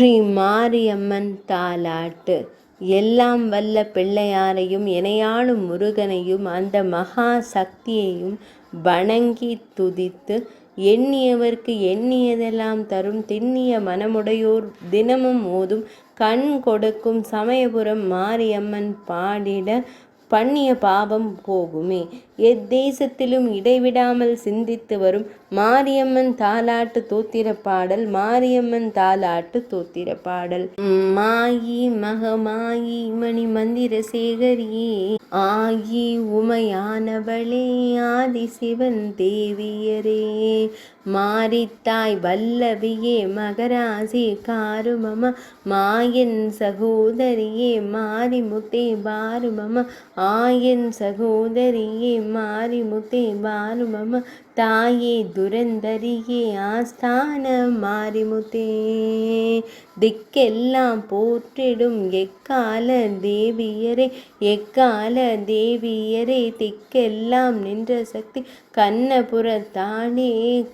ஸ்ரீ மாரியம்மன் தாலாட்டு. எல்லாம் வல்ல பிள்ளையாரையும் இணையாளும் முருகனையும் அந்த மகா சக்தியையும் வணங்கி துதித்து எண்ணியவர்க்கு எண்ணியதெல்லாம் தரும் திண்ணிய மனமுடையோர் தினமும் ஓதும் கண் கொடுக்கும் சமயபுரம் மாரியம்மன் பாடிட பண்ணிய பாவம் போகுமே. எத்தேசத்திலும் இடைவிடாமல் சிந்தித்து வரும் மாரியம்மன் தாலாட்டு தோத்திர பாடல். மாரியம்மன் தாலாட்டு தோத்திர பாடல். மாயி மகமாயி மணி மந்திர சேகரியே ஆயி உமையானவளே ஆதிசிவன் தேவியரே மாரித்தாய் வல்லவியே மகராசி காருமம மாயன் சகோதரியே மாரிமுத்தே பாருமம ஆயன் சகோதரியே மாரிமுத்தே பாருமம தாயே துரந்தரியே ஆஸ்தான மாரிமுத்தே திக்கெல்லாம் போற்றிடும் எக்கால தேவியரே எக்கால தேவியரே திக்கெல்லாம் நின்ற சக்தி கண்ணபுரத்தானே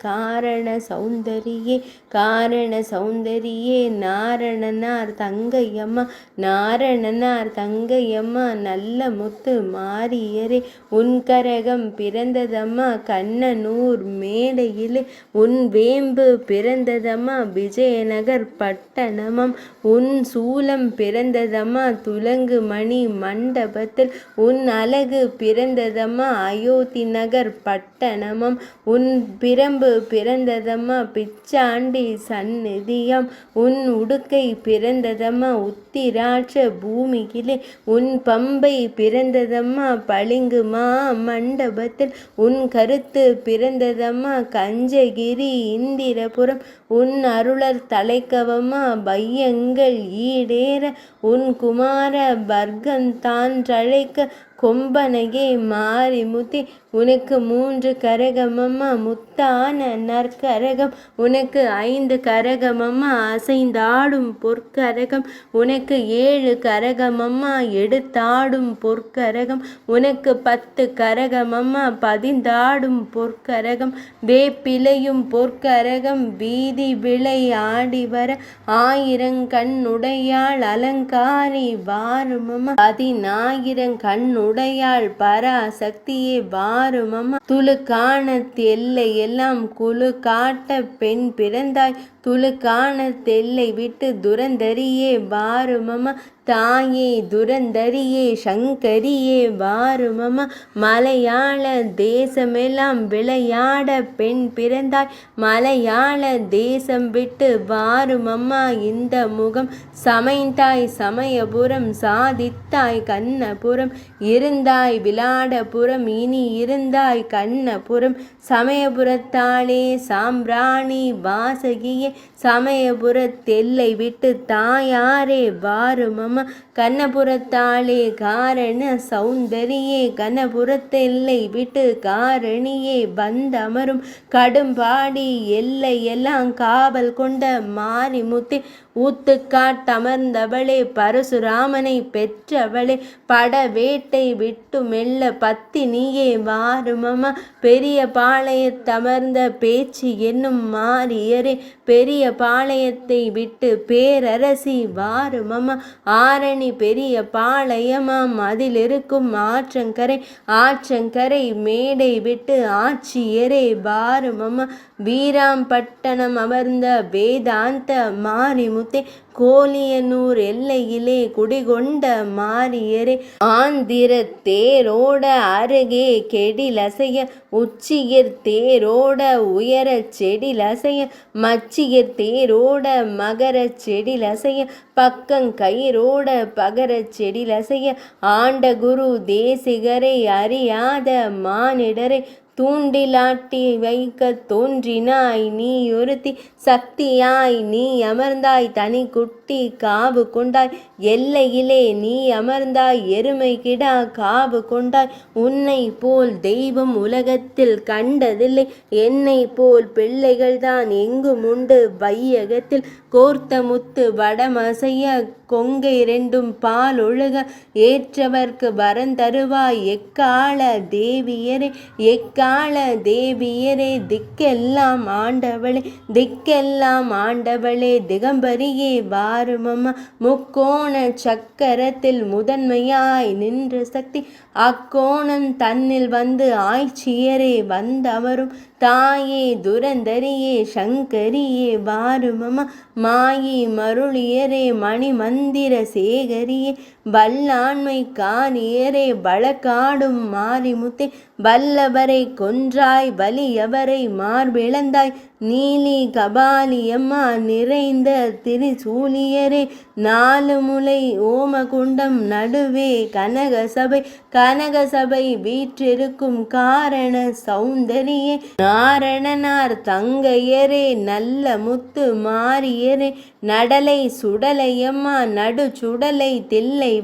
காரண சௌந்தரியே காரண சௌந்தரியே நாரணனார் தங்கையம்மா நாரணனார் தங்கையம்மா நல்ல முத்து மாரியரே உன் கரகம் பிறந்ததம்மா கண்ணனூர் மேடையிலே உன் வேம்பு பிறந்ததம்மா விஜயநகர் பட்டணமம் உன் சூலம் பிறந்ததம்மா துலங்கு மணி மண்டபத்தில் உன் அழகு பிறந்ததம்மா அயோத்தி நகர் பட்டணமம் உன் பிரம்பு பிறந்ததம்மா பிச்சாண்டி சந்நிதியம் உன் உடுக்கை பிறந்ததம்மா உத்திராட்ச பூமியிலே உன் பம்பை பிறந்ததம்மா பளிங்குமா மண்டபத்தில் உன் கருத்து பிறந்ததம்மா கஞ்சகிரி இந்திரபுரம் உன் அருளர் தலைக்கவம்மா பையங்கள் ஈடேற உன் குமார வர்க்கந்தான் தழைக்க கொம்பனையே மாரிமுத்தே உனக்கு 3 கரகமம்மா முத்தான நற்கரகம் உனக்கு 5 கரகமம்மா அசைந்தாடும் பொற்கரகம் உனக்கு 7 கரகமம்மா எடுத்தாடும் பொற்கரகம் உனக்கு 10 கரகமம்மா பதிந்தாடும் பொற்கரகம் வேப்பிலையும் பொற்கரகம் வீதி விளை ஆடி வர 1000 கண்ணுடையாள் அலங்காரி வாருமம்மா 10000 கண்ணுடையாள் பராசக்தியே வாருமம்மா துளுக்காணத் எல்லை எல்லாம் குழு காட்ட பெண் பிறந்தாய் துளுக்காணத் எல்லை விட்டு துரந்தரியே வாருமம்மா தாயே துரந்தரியே சங்கரியே வாருமம்மா மலையாள தேசமெல்லாம் விளையாட பெண் பிறந்தாய் மலையாள தேசம் விட்டு வாருமம்மா இந்த முகம் சமைந்தாய் சமயபுரம் சாதித்தாய் கண்ணபுரம் இருந்தாய் விளாடபுரம் இனி இருந்தாய் கண்ணபுரம் சமயபுரத்தாளே சாம்பிராணி வாசகியே சமயபுரத்தெல்லை விட்டு தாயாரே வாருமம்மா கண்ணபுரத்தாளே காரண சௌந்தரியே கண்ணபுரத்தெல்லை விட்டு காரணியே வந்தமரும் கடும்பாடி எல்லை எல்லாம் காவல் கொண்ட மாரிமுத்தே ஊத்துக்காட்டமர்ந்தவளே பரசுராமனை பெற்றவளே படவேட்டை விட்டு மெல்ல பத்தினியே வாருமம்மா பெரிய பாளையத்தமர்ந்த பேச்சு என்னும் மாரியரே பெரிய பாளையத்தை விட்டு பேரரசி வாருமம்மா ஆரணி பெரிய பாளையமாம் அதில் இருக்கும் ஆற்றங்கரை மேடை விட்டு ஆட்சியரே வாருமம்மா வீராம்பட்டணம் அமர்ந்த வேதாந்த மாரிமுத்தே கோலியனூர் எல்லையிலே குடிகொண்ட மாரியரே ஆந்திர தேரோட அருகே கெடிலசைய உச்சியர் தேரோட உயர செடிலசைய மச்சியர் தேரோட மகர செடிலசைய பக்கங்கயிரோட பகர செடிலசைய ஆண்ட குரு தேசிகரை அறியாத மானிடரை தூண்டிலாட்டி வைக்க தோன்றினாய் நீ ஒருத்தி சக்தியாய் நீ அமர்ந்தாய் தனி குட்டி காவு கொண்டாய் எல்லையிலே நீ அமர்ந்தாய் எருமை கிடா காவு கொண்டாய் உன்னை போல் தெய்வம் உலகத்தில் கண்டதில்லை என்னை போல் பிள்ளைகள்தான் எங்கும் உண்டு வையகத்தில் கோர்த்த முத்து வடமசைய கொங்கை 2 பால் ஒழுக ஏற்றவர்க்கு வரந்தருவாய் எக்கால தேவியரே எக்கால எக்கால தேவியரே திக்கெல்லாம் ஆண்டவளே திக்கெல்லாம் ஆண்டவளே திகம்பரியே வாருமம்மா முக்கோண சக்கரத்தில் முதன்மையாய் நின்ற சக்தி அக்கோணம் தன்னில் வந்து ஆய்ச்சியரே வந்தவரும் தாயே துரந்தரியே சங்கரியே வாருமம்மா மாயி மருளியரே மணிமந்திர சேகரியே வல்லாண்மை காணியரே வழக்காடும் மாரிமுத்தே வல்லவரை கொன்றாய் வலியவரை மார்பிளந்தாய் நீலி கபாலியம்மா நிறைந்த திரிசூலியரே நாலு முலை ஓமகுண்டம் நடுவே கனகசபை வீற்றிருக்கும் காரண சௌந்தரியே நாரணனார் தங்கையரே நல்ல முத்து மாரியரே நடலை சுடலையம்மா நடு சுடலை தில்லை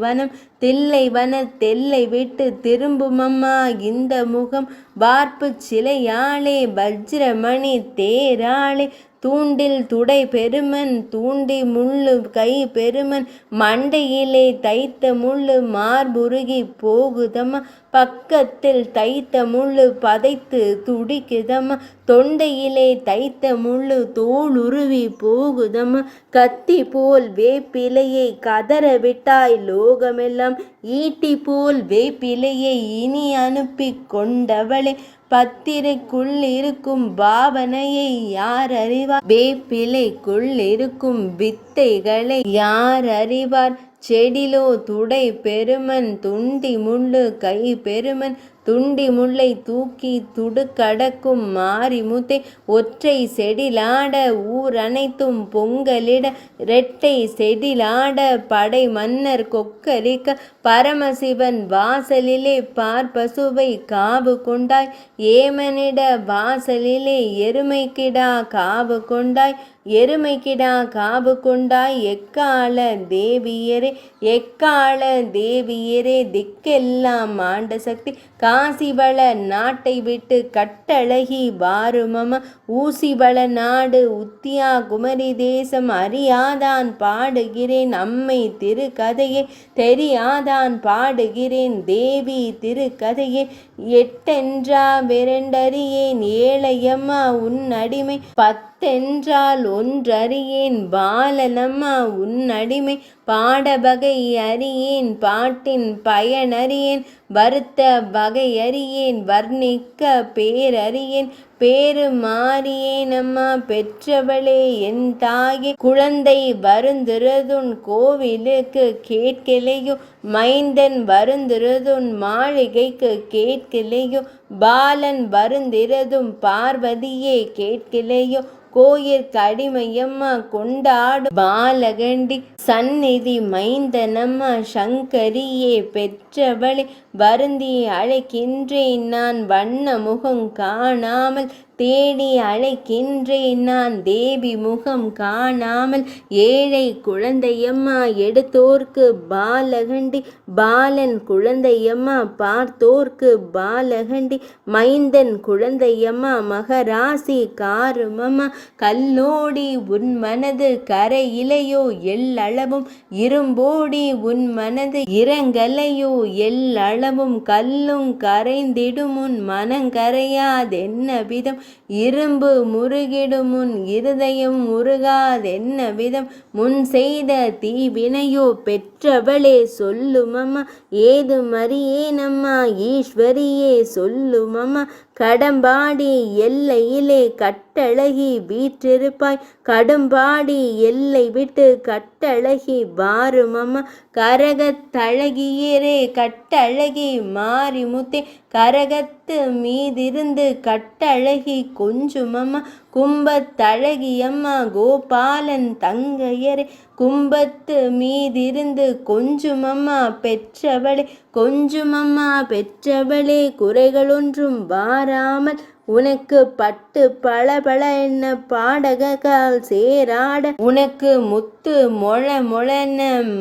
வன தெல்லை விட்டு திரும்புமம்மா இந்த முகம் வார்ப்பு சிலையாளே வஜ்ரமணி தேராளே தூண்டில் துடை பெருமன் தூண்டி முள்ளு கை பெருமன் மண்டையிலே தைத்த முள்ளு மார்புருகி போகுதம்மா பக்கத்தில் தைத்த முள்ளு பதைத்து துடிக்குதம்மா தொண்டையிலே தைத்த முள்ளு தோளுருவி போகுதம்மா கத்தி போல் வேப்பிலையை கதற விட்டாய் லோகமெல்லாம் ஈட்டி போல் வேப்பிலையை இனி அனுப்பி கொண்டவளே பத்திரைக்குள் இருக்கும் பாவனையை யார் அறிவார் வேப்பிலைக்குள் இருக்கும் வித்தைகளை யார் அறிவார் செடிலோ துடை பெருமன் துண்டி முள்ளு கை பெருமன் துண்டி முல்லை தூக்கி துடுக்கடக்கும் மாரிமுத்தே ஒற்றை செடிலாட ஊர் அனைத்தும் பொங்கலிட இரட்டை செடிலாட படை மன்னர் கொக்கரிக்க பரமசிவன் வாசலிலே பார்ப்பசுவை காவு கொண்டாய் ஏமனிட வாசலிலே எருமைக்கிடா காவு கொண்டாய் எக்கால தேவியரே திக்கெல்லாம் ஆண்ட சக்தி காசிவள நாட்டை விட்டு கட்டழகி வாருமம்மா ஊசிவள நாடு உத்தியா குமரி தேசம் அறியாதான் பாடுகிறேன் அம்மை திருக்கதையே தெரியாதான் பாடுகிறேன் தேவி திருக்கதையே எட்டென்றா விரண்டறியேன் ஏழையம்மா உன் அடிமை பத்தென்றால் ஒன்றறியேன் பாலனம்மா உன் அடிமை பாடவகை அறியேன் பாட்டின் பயனறியேன் வருத்த வகை அறியேன் வர்ணிக்க பேரறியேன் பேரு மாறியேனம்மா பெற்றவளே என் தாயே குழந்தை வருந்துறதுன் கோவிலுக்கு கேட்கலையோ மைந்தன் வருந்துறதுன் மாளிகைக்கு கேட்கலையோ பாலன் வருந்திறதும் பார்வதியே கேட்கலையோ கோயிற் கடிமையம்மா கொண்டாடும் பாலகண்டி சந்நிதி மைந்தனம்மா சங்கரியே பெற்றவளே வருந்தி அழைக்கின்றேன் நான் வண்ண முகம் காணாமல் தேடி அழைக்கின்றேன் நான் தேவி முகம் காணாமல் ஏழை குழந்தையம்மா எடுத்தோர்க்கு பாலகண்டி பாலன் குழந்தையம்மா பார்த்தோர்க்கு பாலகண்டி மைந்தன் குழந்தையம்மா மகராசி காருமம்மா கல்லோடி உன் மனது கரையிலையோ எல்லளவும் இரும்போடி உன் மனது இறங்கலையோ எல்லளவும் கல்லும் கரைந்திடும் உன் மனங்கரையாதென்ன விதம் இரும்பு முருகிடுமுன் இருதயம் முருகாதென்ன விதம் முன் செய்த தீவினையோ பெற்றவளே சொல்லுமம்மா ஏதுமறியேனம்மா ஈஸ்வரியே சொல்லுமம்மா கடம்பாடி எல்லையிலே கட்டழகி வீற்றிருப்பாய் கடும்பாடி எல்லை விட்டு கட்டழகி வாருமம்மா கரகத்தழகியரே கட்டழகி மாரிமுத்தே கரகத்து மீதிருந்து கட்டழகி கொஞ்சுமம்மா கும்பத்தழகியம்மா கோபாலன் தங்கையரே கும்பத்து மீதிருந்து கொஞ்சுமம்மா பெற்றவளே குறைகளொன்றும் வாராமல் உனக்கு பட்டு பளபள என்ன பாடகால் சேராட உனக்கு முத்து மொளென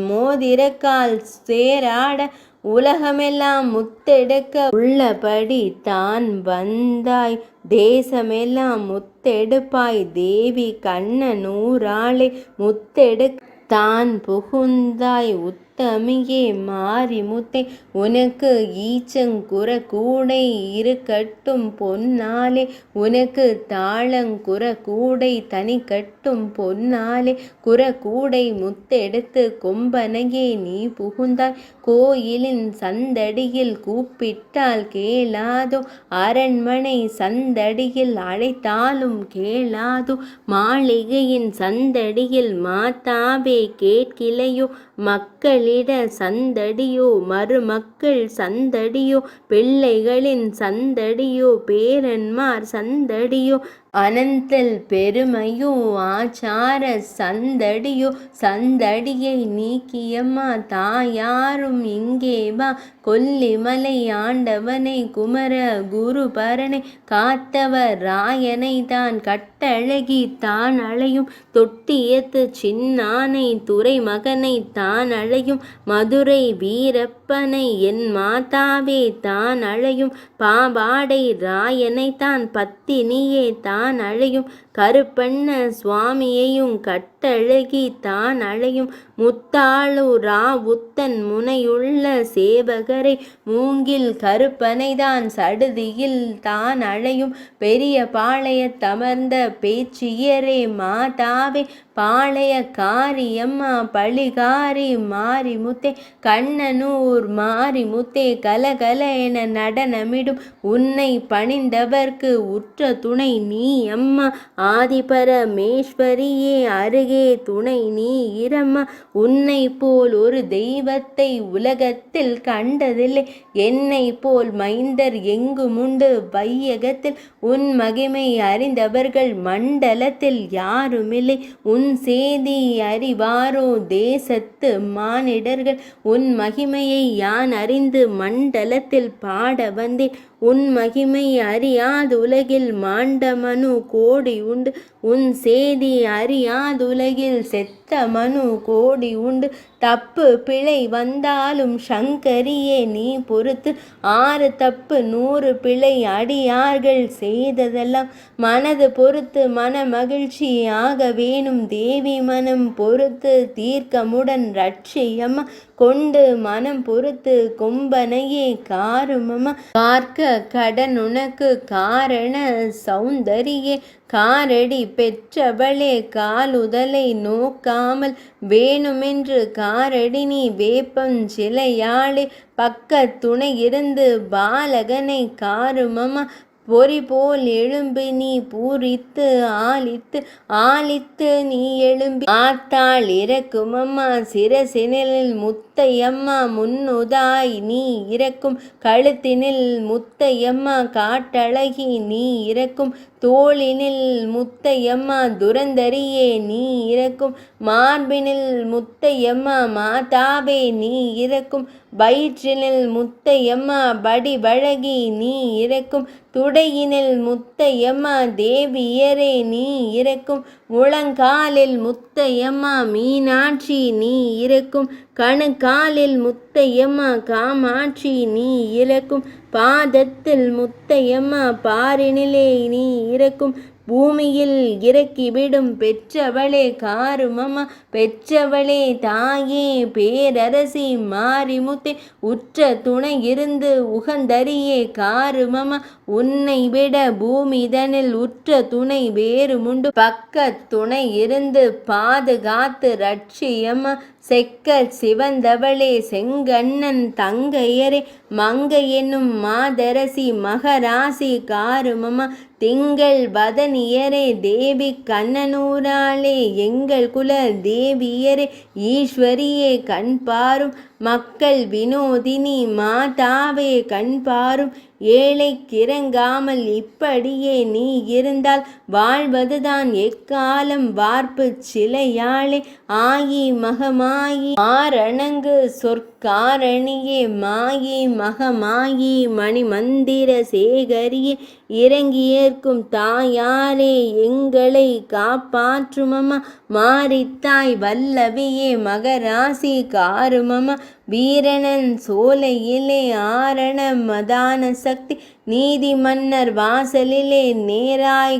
மோதிரக்கால் சேராட உலகமெல்லாம் முத்தெடுக்க உள்ளபடி தான் வந்தாய் தேசமெல்லாம் முத்தெடுப்பாய் தேவி கண்ணனூராளே முத்தெடு தான் புகுந்தாய் உத்தமியே மாரிமுத்தே உனக்கு ஈச்சங்குற கூடை இருக்கட்டும் பொன்னாலே உனக்கு தாளங்குற கூடை தனி கட்டும் பொன்னாலே குறக்கூடை முத்தெடுத்து கொம்பனையே நீ புகுந்தாய் கோயிலின் சந்தடியில் கூப்பிட்டால் கேளாதோ அரண்மனை சந்தடியில் அழைத்தாலும் கேளாதோ மாளிகையின் சந்தடியில் மாத்தாவே கேட்கிலையோ மக்களிட சந்தடியோ மருமக்கள் சந்தடியோ பிள்ளைகளின் சந்தடியோ பேரன்மார் சந்தடியோ அனந்தல் பெருமையோ ஆச்சார சந்தடியோ சந்தடியை நீக்கியம்மா தாயாரும் இங்கே வா கொல்லிமலை ஆண்டவனை குமர குருபரனை காத்தவர் ராயனை தான் கட்டழகி தான் அழையும் தொட்டியத்து சின்னானை துறை மகனை தான் அழையும் மதுரை வீரப்பனை என் மாதாவே தான் அழையும் பாவாடை ராயனை தான் பத்தினியே தான் அழையும் கருப்பண்ண சுவாமியையும் கட்டழகி தான் அழையும் முத்தாளு ராவுத்தன் முனையுள்ள சேவகரை மூங்கில் கருப்பனைதான் சடுதியில் தான் அழையும் பெரிய பாளையத்தமர்ந்த பேச்சியரே மாதாவே பாளைய காரியம்மா பழிகாரி மாரிமுத்தே கண்ணனூர் மாரிமுத்தே கலகல என நடனமிடும் உன்னை பணிந்தவர்க்கு உற்ற துணை நீ அம்மா ஆதிபரமேஸ்வரியே அருகே துணை நீ இரம்மா உன்னை போல் ஒரு தெய்வத்தை உலகத்தில் கண்டதில்லை என்னை போல் மைந்தர் எங்குமுண்டு வையகத்தில் உன் மகிமை அறிந்தவர்கள் மண்டலத்தில் யாருமில்லை உன் சேதி அறிவாரோ தேசத்து மானிடர்கள் உன் மகிமையை யான் அறிந்து மண்டலத்தில் பாட வந்தேன் உன் மகிமை அறியாதுலகில் மாண்டமனு கோடி உண்டு உன் சேதி அறியாதுலகில் செத்த மனு கோடி உண்டு தப்பு பிழை வந்தாலும் சங்கரியே நீ பொறுத்து 6 தப்பு 100 பிழை அடியார்கள் செய்ததெல்லாம் மனது பொறுத்து மன மகிழ்ச்சி ஆக வேணும் தேவி மனம் பொறுத்து தீர்க்கமுடன் ரட்சியம்மா கொண்டு மனம் பொறுத்து கொம்பனையே காருமம்மா பார்க்க கடன் உனக்கு காரண சௌந்தரியே காரடி பெற்றவளே காலுதலை நோக்காமல் வேணுமென்று காரடி நீ வேப்பஞ்சிலையாளே பக்க துணை இருந்து பாலகனை காருமம்மா பொறி போல் எழும்பி நீ பூரித்து ஆலித்து நீ எழும்பி ஆத்தாள் இறக்குமம்மா சிரசினில் முத்தையம்மா முன்னுதாய் நீ இறக்கும் கழுத்தினில் முத்தையம்மா காட்டழகி நீ இறக்கும் தோளினில் முத்தையம்மா துரந்தரியே நீ இறக்கும் மார்பினில் முத்தையம்மா மாதாவே நீ இறக்கும் வயிற்றினில் முத்தையம்மா படிவழகி நீ இறக்கும் துடையினில் முத்தையம்மா தேவியரே நீ இறக்கும் முழங்காலில் முத்தையம்மா மீனாட்சி நீ இறக்கும் கணுக்காலில் முத்தையம்மா காமாட்சி நீ இறக்கும் பாதத்தில் முத்தையம்மா பாரினிலே நீ இறக்கும் பூமியில் இறக்கிவிடும் பெற்றவளே காருமம்மா பெற்றவளே தாயே பேரரசி மாரிமுத்தே உற்ற துணை இருந்து உகந்தரியே காருமம்மா உன்னை விட பூமிதனில் உற்ற துணை வேறுமுண்டு பக்க துணை இருந்து பாதுகாத்து ரட்சியம்மா செக்க சிவந்தவளே செங்கண்ணன் தங்கையரே மங்கை என்னும் மாதரசி மகராசி காருமம்மா திங்கள் வதனியரே தேவி கண்ணனூராளே எங்கள் குல தேவியரே ஈஸ்வரியே கண் பாரும் மக்கள் வினோதினி மாதாவே கண் பாரும் ஏழைக்கிறங்காமல் இப்படியே நீ இருந்தால் வாழ்வதுதான் எக்காலம் வார்ப்பு சிலையாளே ஆயி மகமாயி ஆரணங்கு சொற்காரணியே மாயி மகமாயி மணிமந்திர சேகரியே இறங்கியேற்கும் தாயாரே எங்களை காப்பாற்றுமம்மா மாரித்தாய் வல்லவியே மகராசி காருமம்மா வீரணன் சோலையிலே ஆரண மதான சக்தி நீதி மன்னர் வாசலிலே நேராய்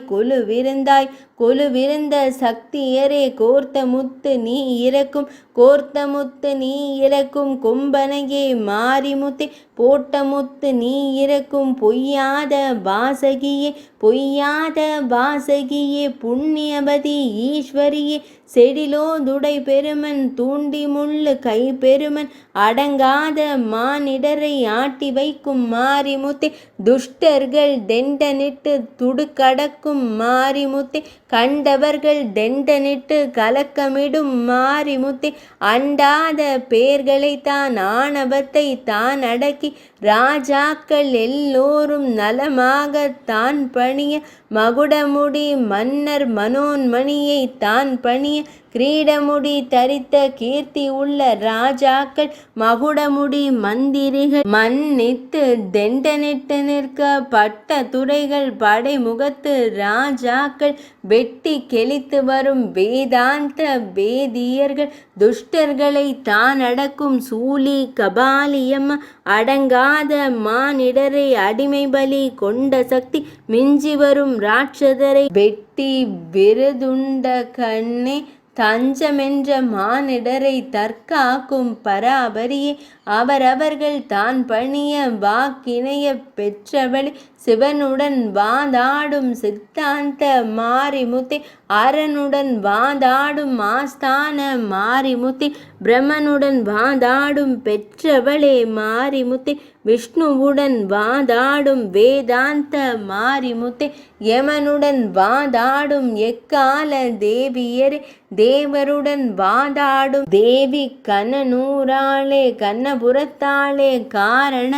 கொலுவிருந்த சக்தியரே கோர்த்த முத்து நீ இறக்கும் கொம்பனையே மாரிமுத்தே போட்ட முத்து நீ இறக்கும் பொய்யாத வாசகியே புண்ணியவதி ஈஸ்வரியே செடிலோதுடை பெருமன் தூண்டி முள்ளு கை பெருமன் அடங்காத மானிடரை ஆட்டி வைக்கும் மாரிமுத்தே துஷ்டர்கள் தெண்டனிட்டு துடுக்கடக்கும் மாரிமுத்தே கண்டவர்கள் தெண்டனிட்டு கலக்கமிடும் மாரிமுத்தே அண்டாத பேர்களை தான் ஆணவத்தை தான் அடக்கி ராஜாக்கள் எல்லோரும் நலமாக தான் பணிய மகுடமுடி மன்னர் மனோன்மணியை தான் பணிய கிரீடமுடி தரித்த கீர்த்தி உள்ள ராஜாக்கள் மகுடமுடி மந்திரிகள் மன்னித்து தெண்டனிட்டு நிற்க பட்ட துறைகள் படைமுகத்து ராஜாக்கள் வெட்டி கெளித்து வரும் வேதாந்த வேதியர்கள் துஷ்டர்களை தான் அடக்கும் சூலி கபாலியம்மா அடங்காத மானிடரை அடிமை பலி கொண்ட சக்தி மிஞ்சி வரும் ராட்சதரை வெட்டி விருதுண்ட கண்ணே தஞ்சமென்ற மானிடரை தற்காக்கும் பராபரியே அவரவர்கள் தான் பணிய வாக்கினைய பெற்றவளே சிவனுடன் வாதாடும் சித்தாந்த மாரிமுத்தே அரனுடன் வாதாடும் ஆஸ்தான மாரிமுத்தே பிரம்மனுடன் வாதாடும் பெற்றவளே மாரிமுத்தே விஷ்ணுவுடன் வாதாடும் வேதாந்த மாரிமுத்தே யமனுடன் வாதாடும் எக்கால தேவியரே தேவருடன் வாதாடும் தேவி கண்ணனூராளே கண்ணபுரத்தாளே காரண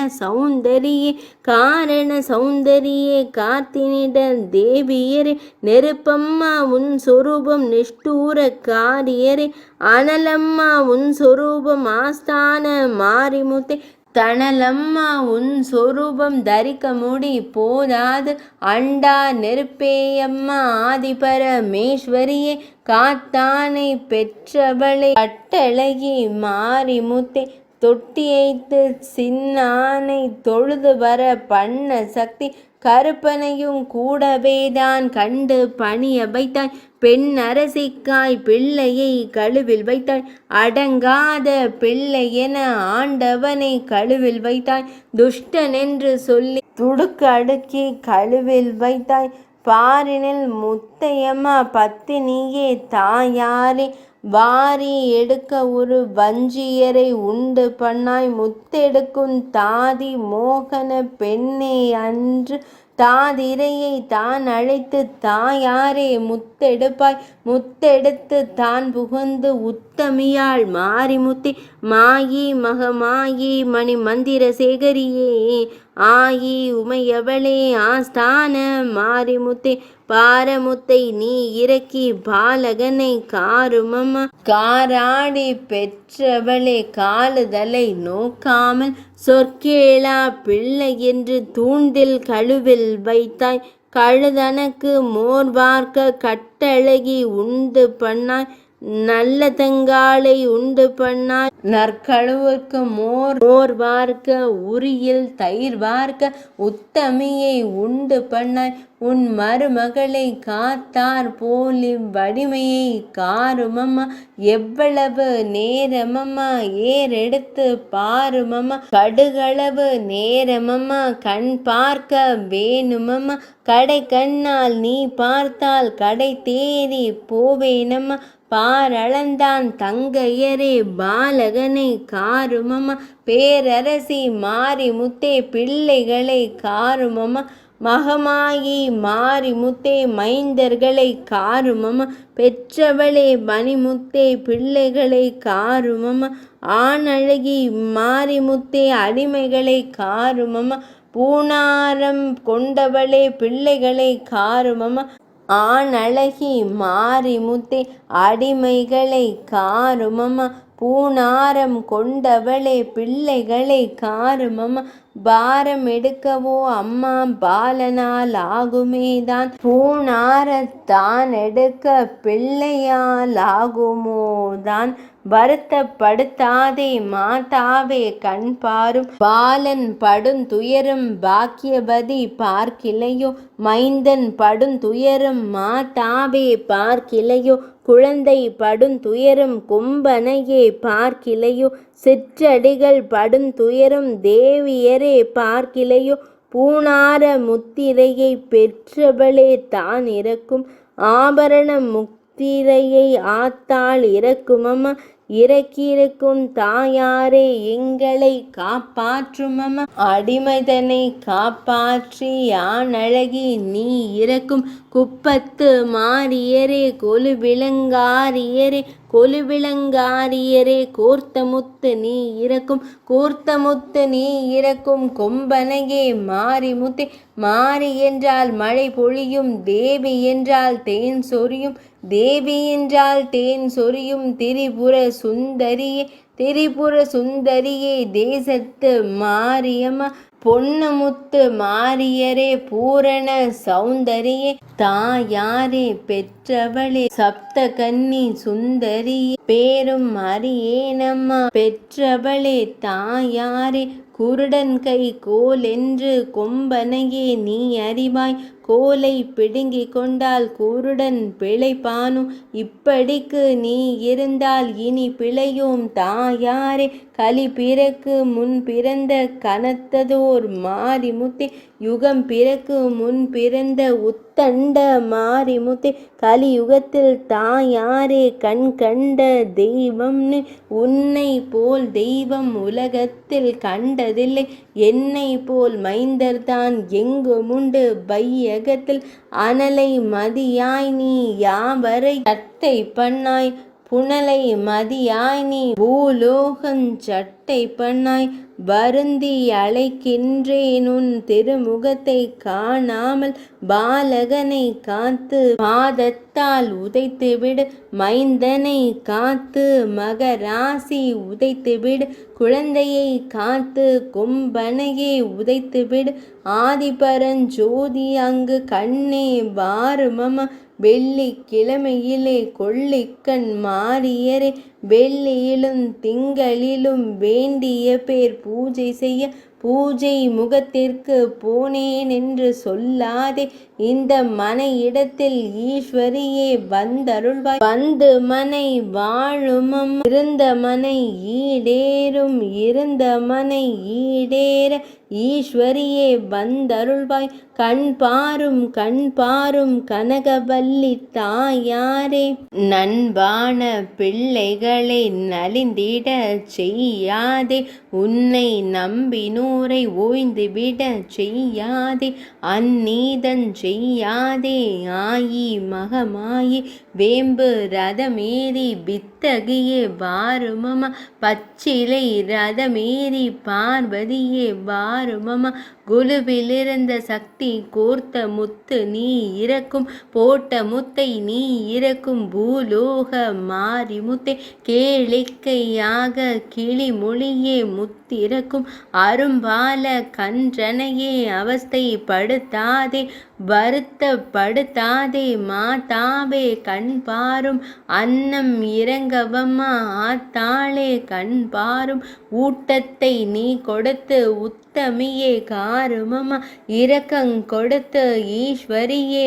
சௌந்தரியே கார்த்தினிட தேவியரே நெருப்பம்மா உன் சொரூபம் நிஷ்டூர காரியரே அனலம்மா உன் சொரூபம் ஆஸ்தான மாரிமுத்தே தணலம்மா உன் சொரூபம் தரிக்க முடி போதாது அண்டா நெருப்பேயம்மா ஆதிபரமேஸ்வரியே காத்தானை பெற்றவளை கட்டழகி மாரிமுத்தே தொட்டியைத்து சின்னானை தொழுது வர பண்ண சக்தி கருப்பனையும் கூடவேதான் கண்டு பணிய வைத்தாய் பெண் அரசிக்காய் பிள்ளையை கழுவில் வைத்தாய் அடங்காத பிள்ளை என ஆண்டவனை கழுவில் வைத்தாய் துஷ்டன் என்று சொல்லி துடுக்கு அடுக்கி கழுவில் வைத்தாய் பாரினில் முத்தையம்மா பத்தினியே தாயாரே வாரி எடுக்க ஒரு வஞ்சியரை உண்டு பண்ணாய் முத்தெடுக்கும் தாதி மோகன பெண்ணே அன்று தாதிரையை தான் அழைத்து தாயாரே முத்தெடுத்து தான் புகுந்து உத்தமியாள் மாரிமுத்தே மாயி மகமாயி மணி மந்திர சேகரியே ஆயி உமையவளே ஆஸ்தான மாரிமுத்தே பாரமுத்தை நீ இறக்கி பாலகனை காருமம்மா காராடி பெற்றவளே காலுதலை நோக்காமல் சொற்கேளா பிள்ளை என்று தூண்டில் கழுவில் வைத்தாய் கழுதனக்கு மோர் வார்க்க கட்டழகி உண்டு பண்ணாய் நல்ல தங்காளை உண்டு பண்ணாய் நற்கழுவுக்கு மோர் வார்க்க உரியில் தயிர் வார்க்க உத்தமியை உண்டு பண்ணாய் உன் மருமகளை காத்தார் போலி வடிமையை காருமம்மா எவ்வளவு நேரமம்மா ஏறெடுத்து பாருமம்மா கடுகளவு நேரமம்மா கண் பார்க்க வேணுமம்மா கடை கண்ணால் நீ பார்த்தால் கடை தேறி போவேனம்மா பாரளந்தான் தங்கையரே பாலகனை காருமம்மா பேரரசி மாரிமுத்தே பிள்ளைகளை காருமம்மா மகமாயி மாரிமுத்தே மைந்தர்களை காருமம்மா பெற்றவளே மணிமுத்தே பிள்ளைகளை காருமம்மா ஆணழகி மாரிமுத்தே அடிமைகளை காருமம்மா பூணாரம் கொண்டவளே பிள்ளைகளை காருமம்மா ஆணழகி மாரிமுத்தே அடிமைகளை காருமம்மா பூணாரம் கொண்டவளே பிள்ளைகளை காருமம்மா பாரம் எடுக்கவோ அம்மா பாலனால் ஆகுமேதான் பூணாரத்தான் எடுக்க பிள்ளையால் ஆகுமோதான் வருத்தப்படுத்தாதே மாதாவே கண் பாரும் பாலன் படுந்துயரும் பாக்கியவதி பார்க்கிலையோ மைந்தன் படுந்துயரும் மாதாவே பார்க்கிலையோ குழந்தை படுந்துயரும் கொம்பனையே பார்க்கிலையோ சிற்றடிகள் படுந்துயரும் தேவியரே பார்க்கிலையோ பூணார முத்திரையை பெற்றவளே தான் இறக்கும் ஆபரண முத்திரையை ஆத்தாள் இறக்குமம்மா இறக்கியிருக்கும் தாயாரே எங்களை காப்பாற்றுமம்மா அடிமைதனை காப்பாற்றி யானழகி நீ இறக்கும் குப்பத்து மாரியரே கொலுவிளங்காரியரே கோர்த்தமுத்து நீ இறக்கும் கோர்த்தமுத்து நீ இறக்கும் கொம்பனையே மாரிமுத்தே மாரி என்றால் மழை பொழியும் தேவி என்றால் தேன் சொரியும் தேவி என்றால் தேன் சொரியும் திரிபுர சுந்தரியே தேசத்து மாரியம்மா பொன்னமுத்து மாரியரே பூரண சௌந்தரியே தாயாரே பெற்றவளே சப்த கன்னி சுந்தரியே பேரும் அறியேனம்மா பெற்றவளே தாயாரே குருடன் கை கோல் என்று கொம்பனையே நீ அறிவாய் கோலை பிடுங்கிக் கொண்டால் குருடன் பிழைப்பானும் இப்படிக்கு நீ இருந்தால் இனி பிழையோம் தாயாரே களி பிறக்கு முன் பிறந்த கனத்ததோர் மாரிமுத்தே யுகம் பிறக்கு முன் பிறந்த உத்தண்ட மாரிமுத்தே கலியுகத்தில் தாயாரே கண் கண்ட தெய்வம்னு உன்னை போல் தெய்வம் உலகத்தில் கண்டதில்லை என்னை போல் மைந்தர்தான் எங்குமுண்டு பையகத்தில் அனலை மதியாய் நீ யாவரை சட்டை பண்ணாய் புனலை மதியாய் நீ பூலோகஞ் சட்டை பண்ணாய் வருந்தி அழைக்கின்றேன் உன் திருமுகத்தை காணாமல் பாலகனை காத்து பாதத்தால் உதைத்துவிடு மைந்தனை காத்து மகராசி உதைத்துவிடு குழந்தையை காத்து கொம்பனையே உதைத்துவிடு ஆதிபரஞ்சோதி அங்கு கண்ணே வாருமம்மா வெள்ளிக்கிழமையிலே கொள்ளிக்கண் மாரியரே வெள்ளியிலும் திங்களிலும் வேண்டிய பேர் பூஜை செய்ய பூஜை முகத்திற்கு போனேன் என்று சொல்லாதே இந்த மனை இடத்தில் ஈஸ்வரியே வந்தருள்வாய் வந்து மனை வாழுமம் இருந்த மனை ஈடேற ஈஸ்வரியே வந்தருள்வாய் கண் பாரும் கனகவல்லி தாயாரே நண்பான பிள்ளைகளை நலிந்திட செய்யாதே உன்னை நம்பினோரை ஓய்ந்துவிட செய்யாதே அந்நீதன் செய்யாதே ஆயி மகமாயி வேம்பு ரதமேறி வித்தகியே வாருமம்மா பச்சிலை ரதமேறி பார்வதியே வாருமம்மா குலுவிலிருந்த சக்தி கோர்த்த முத்து நீ இறக்கும் போட்ட முத்தை நீ இறக்கும் பூலோக மாறி முத்தை கேளிக்கையாக கிளிமொழியே முத்திறக்கும் அரும்பால கன்றனையே அவஸ்தைப்படுத்தாதே வருத்தப்படுத்தாதே மாதாவே கண் பாரும் அன்னம் இறங்கவம்மா ஆத்தாளே கண் பாரும் ஊட்டத்தை நீ கொடுத்து உத்தமியே காருமம்மா இரக்கங் கொடுத்து ஈஸ்வரியே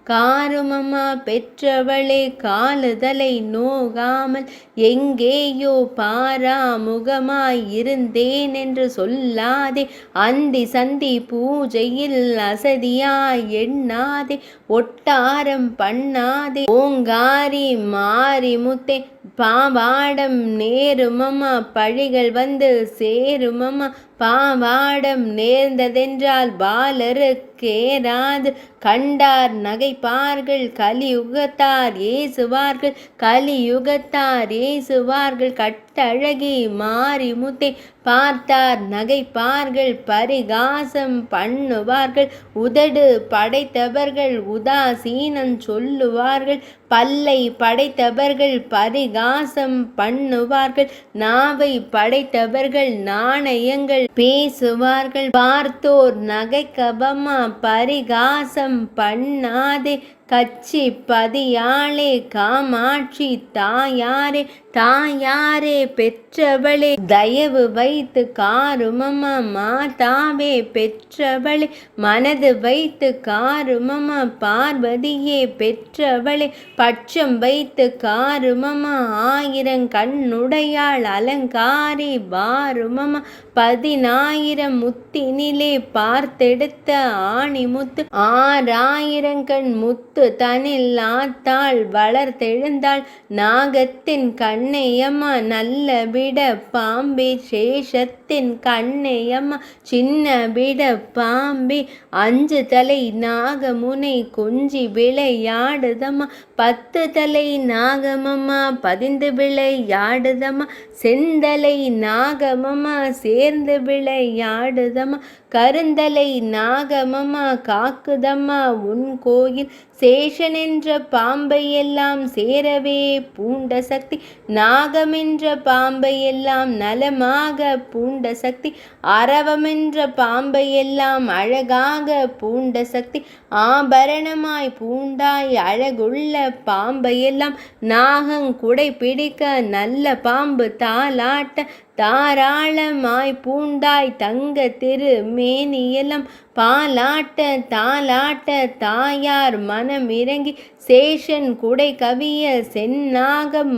காருமம்மா பெற்றவளே காலுதலை நோகாமல் எங்கேயோ பாராமுகமாய் இருந்தேன் என்று சொல்லாதே அந்தி சந்தி பூஜையில் அசதியாய் எண்ணாதே ஒட்டாரம் பண்ணாதே ஓங்காரி மாறி முத்தே பாவாடம் நேருமம்மா பழிகள் வந்து சேருமம்மா பாவாடம் நேர்ந்ததென்றால் பாலருக்கேராது கண்டார் நகைப்பார்கள் கலியுகத்தார் ஏசுவார்கள் கலியுகத்தார் ஏசுவார்கள் கட்டழகி மாரிமுத்தை பார்த்தார் நகைப்பார்கள் பரிகாசம் பண்ணுவார்கள் உதடு படைத்தவர்கள் உதாசீனம் சொல்லுவார்கள் பல்லை படைத்தவர்கள் பரிகாசம் பண்ணுவார்கள் நாவை படைத்தவர்கள் நாணயங்கள் பேசுவார்கள் பார்த்தோர் நகைக்கபமா பரிகாசம் பண்ணாதே கச்சி பதியாளே காமாட்சி தாயாரே தாயாரே பெற்றவளே தயவு வைத்து காருமம்மா மாதாவே பெற்றவளே மனது வைத்து காருமம்மா பார்வதியே பெற்றவளே பட்சம் வைத்து காருமம்மா ஆயிரங்கண்ணுடையாள் அலங்காரி வாருமம்மா 10,000 முத்தினிலே பார்த்தெடுத்த ஆணிமுத்து 6,000 கண் முத்து தனில் ஆத்தாள் வளர்த்தெழுந்தாள் நாகத்தின் கண்ணையம்மா நல்ல விட பாம்பே சேஷத்தின் கண்ணையம்மா சின்ன விட பாம்பே 5 தலை நாகமுனை கொஞ்சி விளையாடுதம்மா 10 தலை நாகமம்மா பதிந்து விளையாடுதம்மா செந்தலை நாகமம்மா சேர்ந்து விளையாடுதம்மா கருந்தலை நாகமம்மா காக்குதம்மா உன் கோயில் சேஷன் என்ற பாம்பை எல்லாம் சேரவே பூண்ட சக்தி நாகமென்ற பாம்பை எல்லாம் நலமாக பூண்ட சக்தி அரவமென்ற பாம்பை எல்லாம் அழகாக பூண்ட சக்தி ஆபரணமாய் பூண்டாய் அழகுள்ள பாம்பை எல்லாம் நாகங்குடை பிடிக்க நல்ல பாம்பு தாலாட்ட தாராளமாய் பூண்டாய் தங்க திரு மேனியெல்லாம் பாலாட்ட தாலாட்ட தாயார் மனம் இறங்கி சேஷன் குடை கவிய செந்நாகம்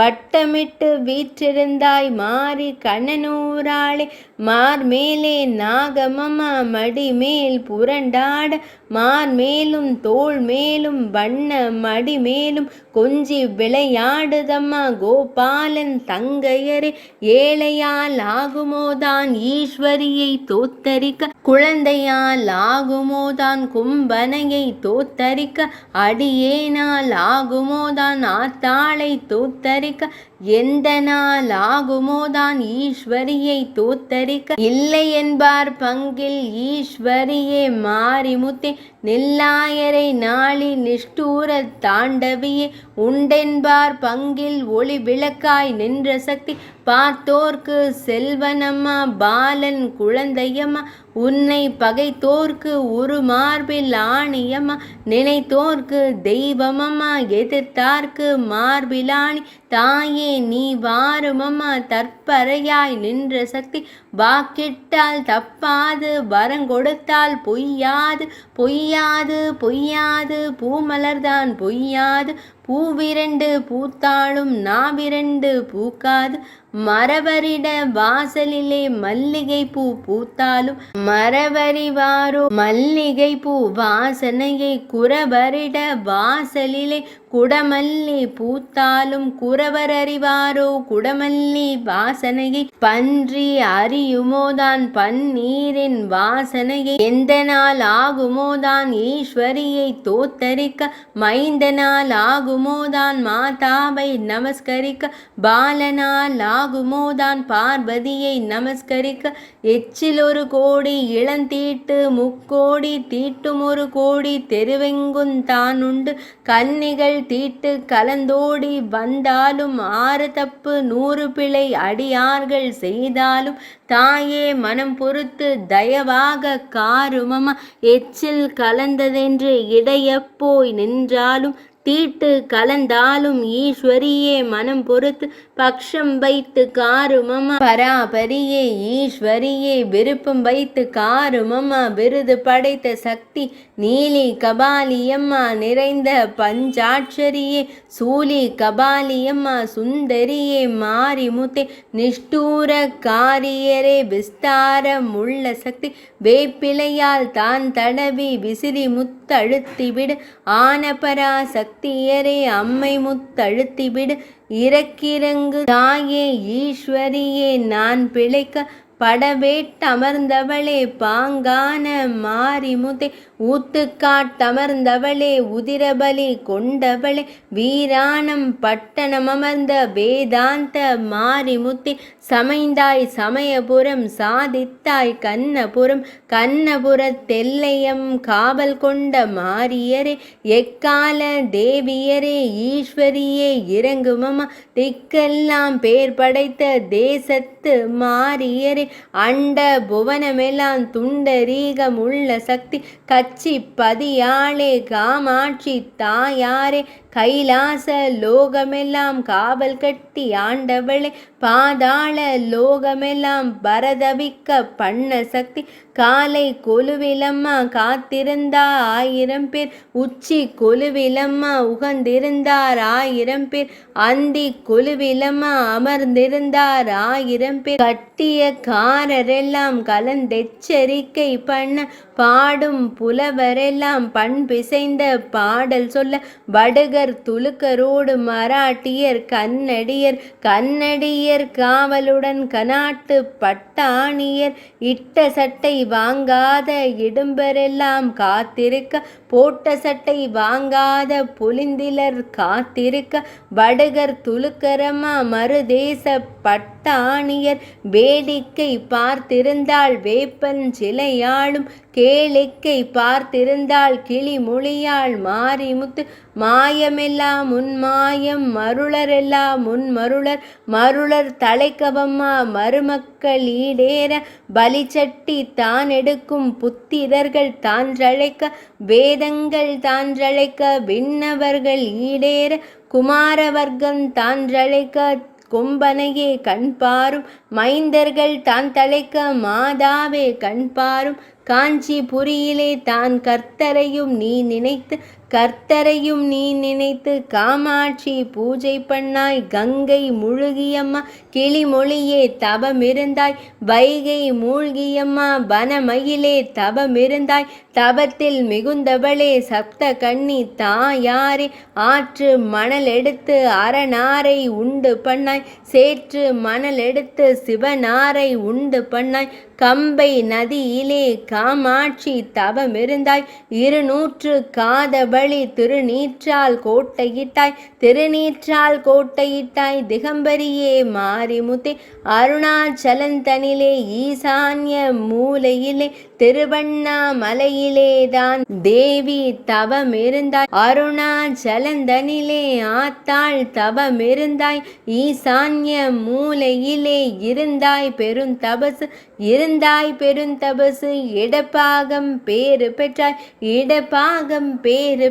வட்டமிட்டு வீற்றிருந்தாய் மாறி கண்ணனூராளே மார்மேலே நாகமம்மா மடிமேல் புரண்டாட மார்மேலும் தோள் மேலும் வண்ண மடிமேலும் கொஞ்சி விளையாடுதம்மா கோபாலன் தங்கையரே ஏழையால் ஆகுமோதான் ஈஸ்வரியை தோத்தரிக்க குழந்தையால் ஆகுமோதான் கும்பனையை தோத்தரிக்க அடியேனால் ஆகுமோதான் ஆத்தாளை தோத்தரிக்க எந்த நாள் ஆகுமோதான் ஈஸ்வரியை தோத்தரிக்க இல்லை என்பார் பங்கில் ஈஸ்வரியே மாரிமுத்தே நெல்லாயரை நாளி நிஷ்டூர தாண்டவியே உண்டென்பார் பங்கில் ஒளி விளக்காய் நின்ற சக்தி பார்த்தோர்க்கு செல்வனம்மா பாலன் குழந்தையம்மா உன்னை பகைத்தோர்க்கு உருமார்பில் ஆணியம்மா நினைத்தோர்க்கு தெய்வமம்மா எதிர்த்தார்க்கு மார்பிலாணி தாயே நீ வாருமம்மா தற்பறையாய் நின்ற சக்தி வாக்கிட்டால் தப்பாது வரங்கொடுத்தால் பொய்யாது பொய்யாது பொய்யாது பூமலர்தான் பொய்யாது பூவிரண்டு பூத்தாளும் நாவிரண்டு பூக்காது மரவரிட வாசலிலே மல்லிகை பூ பூத்தாலும் மரவரிவாரோ மல்லிகை பூ வாசனையை குறவரிட வாசலிலே குடமல்லி பூத்தாலும் குறவர் அறிவாரோ குடமல்லி வாசனையை பன்றி அறியுமோதான் பன்னீரின் வாசனையை எந்த நாள் ஆகுமோதான் ஈஸ்வரியை தோத்தரிக்க மைந்த நாள் ஆகுமோதான் மாதாவை நமஸ்கரிக்க பாலனால் ஆகுமோதான் பார்வதியை நமஸ்கரிக்க எச்சில் 1 கோடி இளந்தீட்டு 3 கோடி தீட்டும் 1 கோடி தெருவெங்குந்தான் உண்டு கன்னிகள் தீட்டு கலந்தோடி வந்தாலும் 6 தப்பு 100 பிழை அடியார்கள் செய்தாலும் தாயே மனம் பொறுத்து தயவாக காருமம்மா எச்சில் கலந்ததென்று இடையப்போய் நின்றாலும் தீட்டு கலந்தாலும் ஈஸ்வரியே மனம் பொறுத்து பக்ஷம் வைத்து காருமம்மா பராபரியே ஈஸ்வரியே விருப்பம் வைத்து காருமம்மா விருது படைத்த சக்தி நீலி கபாலியம்மா நிறைந்த பஞ்சாட்சரியே சூலி கபாலியம்மா சுந்தரியே மாரிமுத்தே நிஷ்டூர காரியரே விஸ்தாரம் உள்ள சக்தி வேப்பிலையால் தான் தடவி விசிறி முத்தழுத்திவிடு ஆனபரா சக்தி பக்தியரே அம்மை முத்தழுத்திவிடு. இறக்கிறங்கு தாயே ஈஸ்வரியே நான் பிழைக்க படவேட்டமர்ந்தவளே பாங்கான மாரிமுத்தே. ஊத்துக்காட்டமர்ந்தவளே உதிரபலி கொண்டவளே வீராணம் பட்டணமர்ந்த வேதாந்த மாரிமுத்தே. சமைந்தாய் சமயபுரம் சாதித்தாய் கண்ணபுரம் கண்ணபுரத்தெல்லையம் காவல் கொண்ட மாரியரே எக்கால தேவியரே ஈஸ்வரியே இறங்குமம்மா. திக்கெல்லாம் பேர் படைத்த தேசத்து மாரியரே அண்ட புவனமெல்லாம் துண்டரீகம் உள்ள சக்தி கச்சி பதியாளே காமாட்சி தாயாரே கைலாச லோகமெல்லாம் காவல் கட்டி ஆண்டவளே பாதாள லோகமெல்லாம் பரதவிக்க பண்ண சக்தி. காலை கொலுவிலம்மா காத்திருந்தார் 1000 பேர் உச்சி கொலுவிலம்மா உகந்திருந்தார் 1000 பேர் அந்தி கொலுவிலம்மா அமர்ந்திருந்தார் 1000 பேர். கட்டிய காரரெல்லாம் கலந்தெச்சரிக்கை பண்ண பாடும் புலவரெல்லாம் பண்பிசைந்த பாடல் சொல்ல வடுகர் துலுக்கரோடு மராட்டியர் கன்னடியர் காவலுடன் கனாட்டு பட்டாணியர் இட்ட சட்டை வாங்காத இடும்பரெல்லாம் காத்திருக்க போட்ட சட்டை வாங்காத புலிந்திலர் காத்திருக்க வடுகர் துலுக்கரம்மா மறுதேச பட்டாணியர் வேடிக்கை பார்த்திருந்தாள் வேப்பன் சிலையாளும் கேளிக்கை பார்த்திருந்தாள் கிளிமொழியாள் மாரிமுத்து. மாயமெல்லாம் உன்மாயம் மருளரெல்லாம் உன்மருளர் மருளர் தலைக்கவம்மா மருமக்கள் ஈடேற பலிச்சட்டி தான் எடுக்கும் புத்திரர்கள் தான்றழைக்க வேதங்கள் தான்றழைக்க விண்ணவர்கள் ஈடேற குமாரவர்க்கம் தான்றழைக்க கொம்பனையே கண்பாரும் மைந்தர்கள் தான் தலைக்க மாதாவே கண்பாரும். காஞ்சிபுரியிலே தான் கர்த்தரையும் நீ நினைத்து காமாட்சி பூஜை பண்ணாய் கங்கை முழுகியம்மா கிளிமொழியே தவமிருந்தாய் வைகை மூழ்கியம்மா வனமயிலே தவமிருந்தாய் தவத்தில் மிகுந்தவளே சப்த கண்ணி தாயாரே. ஆற்று மணல் எடுத்து அரணாரை உண்டு பண்ணாய் சேற்று மணல் எடுத்து சிவனாரை உண்டு பண்ணாய் கம்பை நதியிலே காமாட்சி தவமிருந்தாய் 200 காதபலி திருநீற்றால் கோட்டையிட்டாய் திகம்பரியே மாரிமுத்தே. அருணாச்சலந்தனிலே ஈசான்ய மூலையிலே திருவண்ணாமலையிலேதான் தேவி தவமிருந்தாய் அருணாச்சலந்தனிலே ஆத்தாள் தவமிருந்தாய் ஈசான்ய மூலையிலே இருந்தாய் பெருந்தபசு இடப்பாகம் பேறு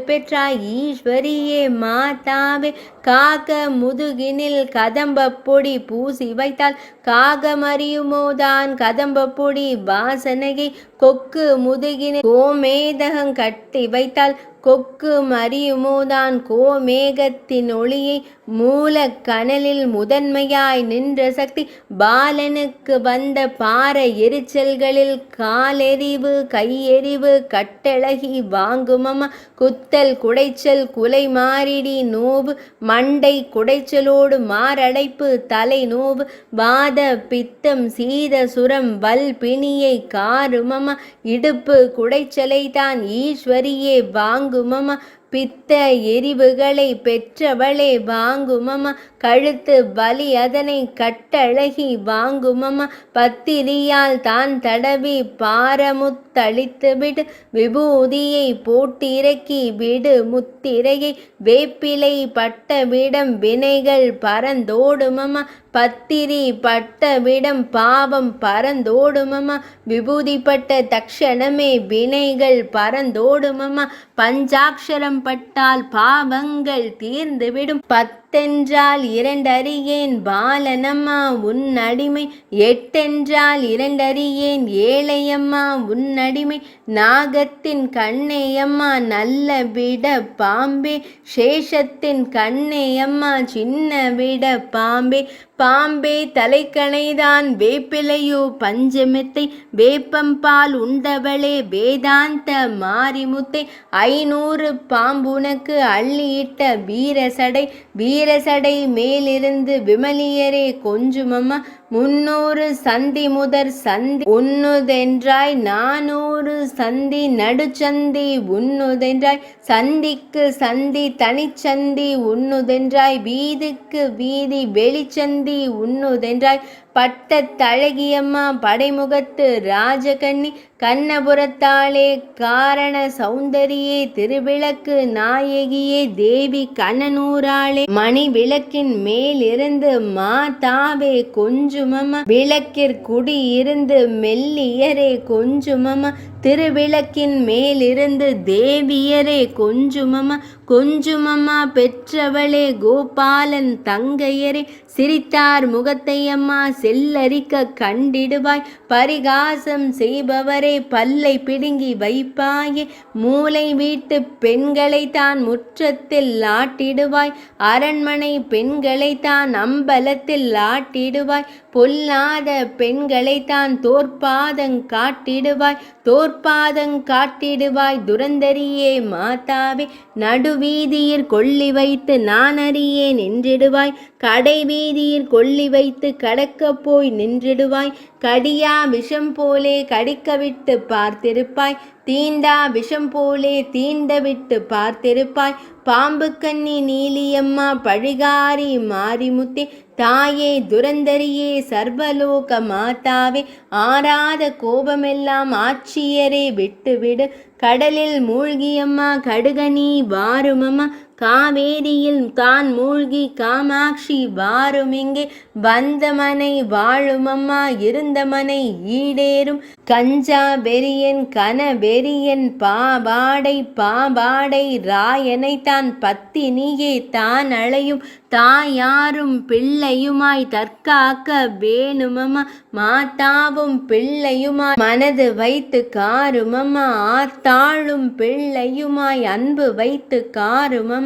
பெற்றாய் ஈஸ்வரியே மாதாவே. காக முதுகினில் கதம்ப பொடி பூசி வைத்தால் காகமறியுமோதான் கதம்ப பொடி வாசனையை கொக்கு முதுகினில் கோமேதகம் கட்டி வைத்தால் கொக்கு மறியுமோதான் கோமேகத்தின் ஒளியை மூல கனலில் முதன்மையாய் நின்ற சக்தி பாலனுக்கு வந்த பார எரிச்சல்களில் காலெறிவு கையெறிவு கட்டழகி வாங்குமம்மா. குத்தல் குடைச்சல் குலை மாறிடி நோவு மண்டை குடைச்சலோடு மாரடைப்பு தலை நோவு வாத பித்தம் சீத சுரம் வல் பிணியை காருமம்மா. இடுப்பு குடைச்சலை தான் ஈஸ்வரியே வாங்குமம்மா. பித்த எரிவுகளை பெற்றவளே வாங்குமம்மா. கழுத்து வலி அதனை கட்டழகி வாங்குமம்மா. பத்திரியால் தான் தடவி பாரமுத்தளித்து விடு விபூதியை போட்டிறக்கி விடு முத்திரையை வேப்பிலை பட்டவிடம் வினைகள் பறந்தோடுமம்மா. பத்திரி பட்டவிடம் பாவம் பறந்தோடுமம்மா. விபூதிப்பட்ட தக்ஷணமே வினைகள் பறந்தோடுமம்மா. பஞ்சாட்சரம் பட்டால் பாவங்கள் தீர்ந்துவிடும். பத்தை பத்தென்றால் இரண்டறியேன் பாலனம்மா உன்னடிமை, எட்டென்றால் இரண்டறியேன் ஏழையம்மா உன்னடிமை, நாகத்தின் கண்ணேயம்மா நல்ல விட பாம்பே, சேஷத்தின் கண்ணேயம்மா சின்ன விட பாம்பே, பாம்பே தலைக்கணைதான் வேப்பிலையோ பஞ்சமெத்தை, வேப்பம்பால் உண்டவளே வேதாந்த மாரிமுத்தை, 500 பாம்புனக்கு அள்ளியிட்ட வீரசடை, வீரசடை மேலிருந்து விமலியரே கொஞ்சுமம்மா, 300 சந்தி முதற் சந்தி உண்ணுதென்றாய், 400 சந்தி நடுச்சந்தி உண்ணுதென்றாய், சந்திக்கு சந்தி தனிச்சந்தி உண்ணுதென்றாய், வீதிக்கு வீதி வெளிச்சந்தி உண்ணுதென்றாய், பட்டத்தழகியம்மா படைமுகத்து ராஜகன்னி, கண்ணபுரத்தாளே காரண சௌந்தரியே, திருவிளக்கு நாயகியே தேவி கண்ணனூராளே, மணி விளக்கின் மேலிருந்து மாதாவே கொஞ்சுமம்மா, விளக்கிற்குடி இருந்து மெல்லியரே கொஞ்சுமம்மா, திருவிளக்கின் மேலிருந்து தேவியரே கொஞ்சுமம்மா, கொஞ்சுமம்மா பெற்றவளே கோபாலன் தங்கையரே, சிரித்தார் முகத்தையம்மா செல்லரிக்க கண்டிடுவாய், பரிகாசம் செய்பவரே பல்லை பிடுங்கி வைப்பாயே, மூளை வீட்டு பெண்களை தான் முற்றத்தில் ஆட்டிடுவாய், அரண்மனை பெண்களை தான் அம்பலத்தில் ஆட்டிடுவாய், பொல்லாத பெண்களை தான் தோற்பாதங் காட்டிடுவாய், தோற்பாதங் காட்டிடுவாய், துரந்தரியே மாதாவே, நடுவீதியிற் கொள்ளி வைத்து நான் அறியேன் என்றிடுவாய், கடை வீதியிற் கொள்ளி வைத்து கடக்க போய் நின்றிடுவாய், கடியா விஷம் போலே கடிக்க விட்டு பார்த்திருப்பாய், தீண்டா விஷம் போலே தீண்ட விட்டு பார்த்திருப்பாய், பாம்பு கண்ணி நீலியம்மா பழிகாரி மாரிமுத்தே, தாயே துரந்தரியே சர்வலோக மாதாவே, ஆறாத கோபமெல்லாம் ஆட்சியரே விட்டுவிடு, கடலில் மூழ்கியம்மா கடுகனி வாருமம்மா, காவேரியில் தான் மூழ்கி காமாட்சி வாருமிங்கே, வந்தமனை வாழுமம்மா இருந்தமனை ஈடேறும், கஞ்சா வெறியன் கன வெறியன் பாவாடை பாவாடை ராயனை தான் பத்தினியே தான் அழையும், தாயாரும் பிள்ளையுமாய் தற்காக்க வேணுமம்மா, மாதாவும் பிள்ளையுமாய் மனது வைத்து காருமம்மா, ஆர்த்தாளும் பிள்ளையுமாய் அன்பு வைத்து காருமம்மா,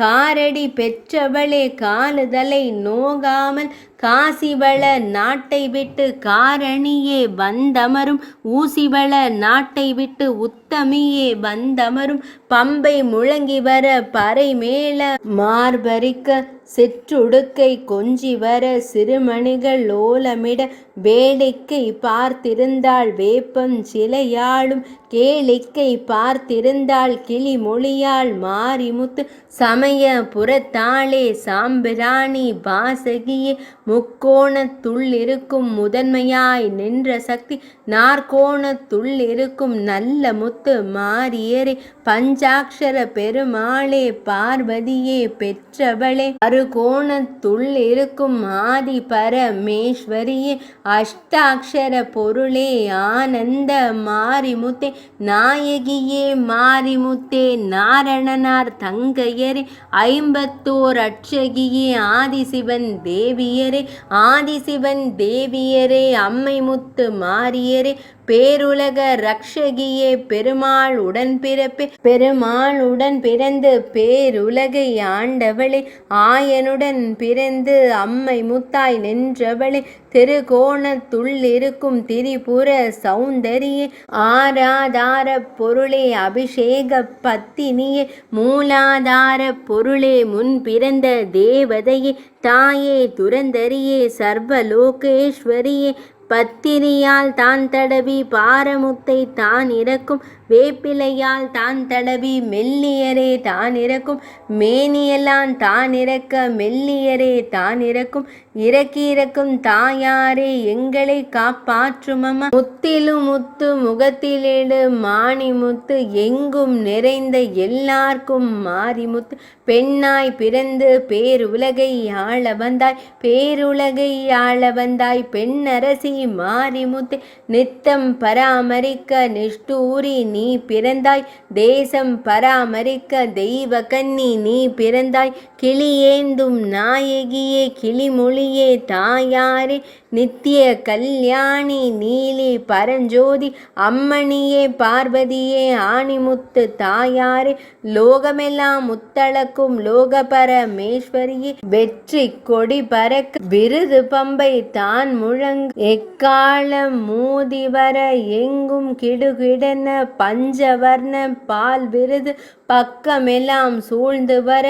காரடி பெற்றவளே காலுதலை நோகாமல், காசிவள நாட்டை விட்டு காரணியே வந்தமரும், ஊசிவள நாட்டை விட்டு உத்தமியே வந்தமரும், பம்பை முழங்கி வர பறை மேல மார்பரிக்க, சிற்றுடுக்கை கொஞ்சி வர சிறுமணிகள் ஓலமிட, வேடிக்கை பார்த்திருந்தாள் வேப்பம் சிலையாளும், கேளிக்கை பார்த்திருந்தாள் கிளி மொழியாள் மாரிமுத்து, சமய புறத்தாளே சாம்பிராணி வாசகியே, முக்கோணத்துள்ளிருக்கும் முதன்மையாய் நின்ற சக்தி, நாற்கோணத்துள்ளிருக்கும் நல்ல முத்து மாரியரே, பஞ்சாட்சர பெருமாளே பார்வதியே பெற்றவளே, அறுகோணத்துள்ளிருக்கும் ஆதி பரமேஸ்வரியே, அஷ்டாட்சர பொருளே ஆனந்த மாரிமுத்தே, நாயகியே மாரிமுத்தே நாரணனார் தங்கையரே, 54 அட்சகியே ஆதிசிவன் தேவியரே, ஆதிசிவன் தேவியரே அம்மை முத்து மாரியரே, பேருலக ரக்ஷகியே பெருமாள் உடன்பிறப்பே, பெருமாள் உடன் பிறந்து பேருலகை ஆண்டவளே, ஆயனுடன் பிறந்து அம்மை முத்தாய் நின்றவளே, திருகோணத்துள்ளிருக்கும் திரிபுர சௌந்தரியே, ஆராதார பொருளே அபிஷேக பத்தினியே, மூலாதார பொருளே முன் பிறந்த தேவதையே, தாயே துரந்தரியே சர்வலோகேஸ்வரியே, பத்திரியால் தான் தடவி பாரமுத்தை தான் இறக்கும், வேப்பிலையால் தான் தடவி மெல்லியரே தான் இறக்கும், மேனியெல்லாம் தான் இறக்க மெல்லியரே தான் இறக்கும், இறக்கி இறக்கும் தாயாரே எங்களை காப்பாற்றுமம்மா, முத்திலும் முத்து முகத்திலேடு மாணிமுத்து, எங்கும் நிறைந்த எல்லார்க்கும் மாரிமுத்து, பெண்ணாய் பிறந்து பேருலகை ஆள வந்தாய், பேருலகை ஆள வந்தாய் பெண்ணரசி மாரிமுத்து, நித்தம் பராமரிக்க நிஷ்டூரி நீ நீ பிறந்தாய், தேசம் பராமரிக்க தெய்வ கன்னி நீ பிறந்தாய், கிளியேந்தும் நாயகியே கிளிமொழியே தாயாரே, நித்திய கல்யாணி நீலி பரஞ்சோதி அம்மணியே பார்வதியே ஆணிமுத்து தாயாரே, லோகமெல்லாம் முத்தளக்கும் லோகபரமேஸ்வரியே, வெற்றி கொடி பறக்க விருது பம்பை தான் முழங்கு, எக்காலம் மூதி வர எங்கும் கிடுகிடன பஞ்சவர்ண பால் விருது பக்கமெல்லாம் சூழ்ந்து வர,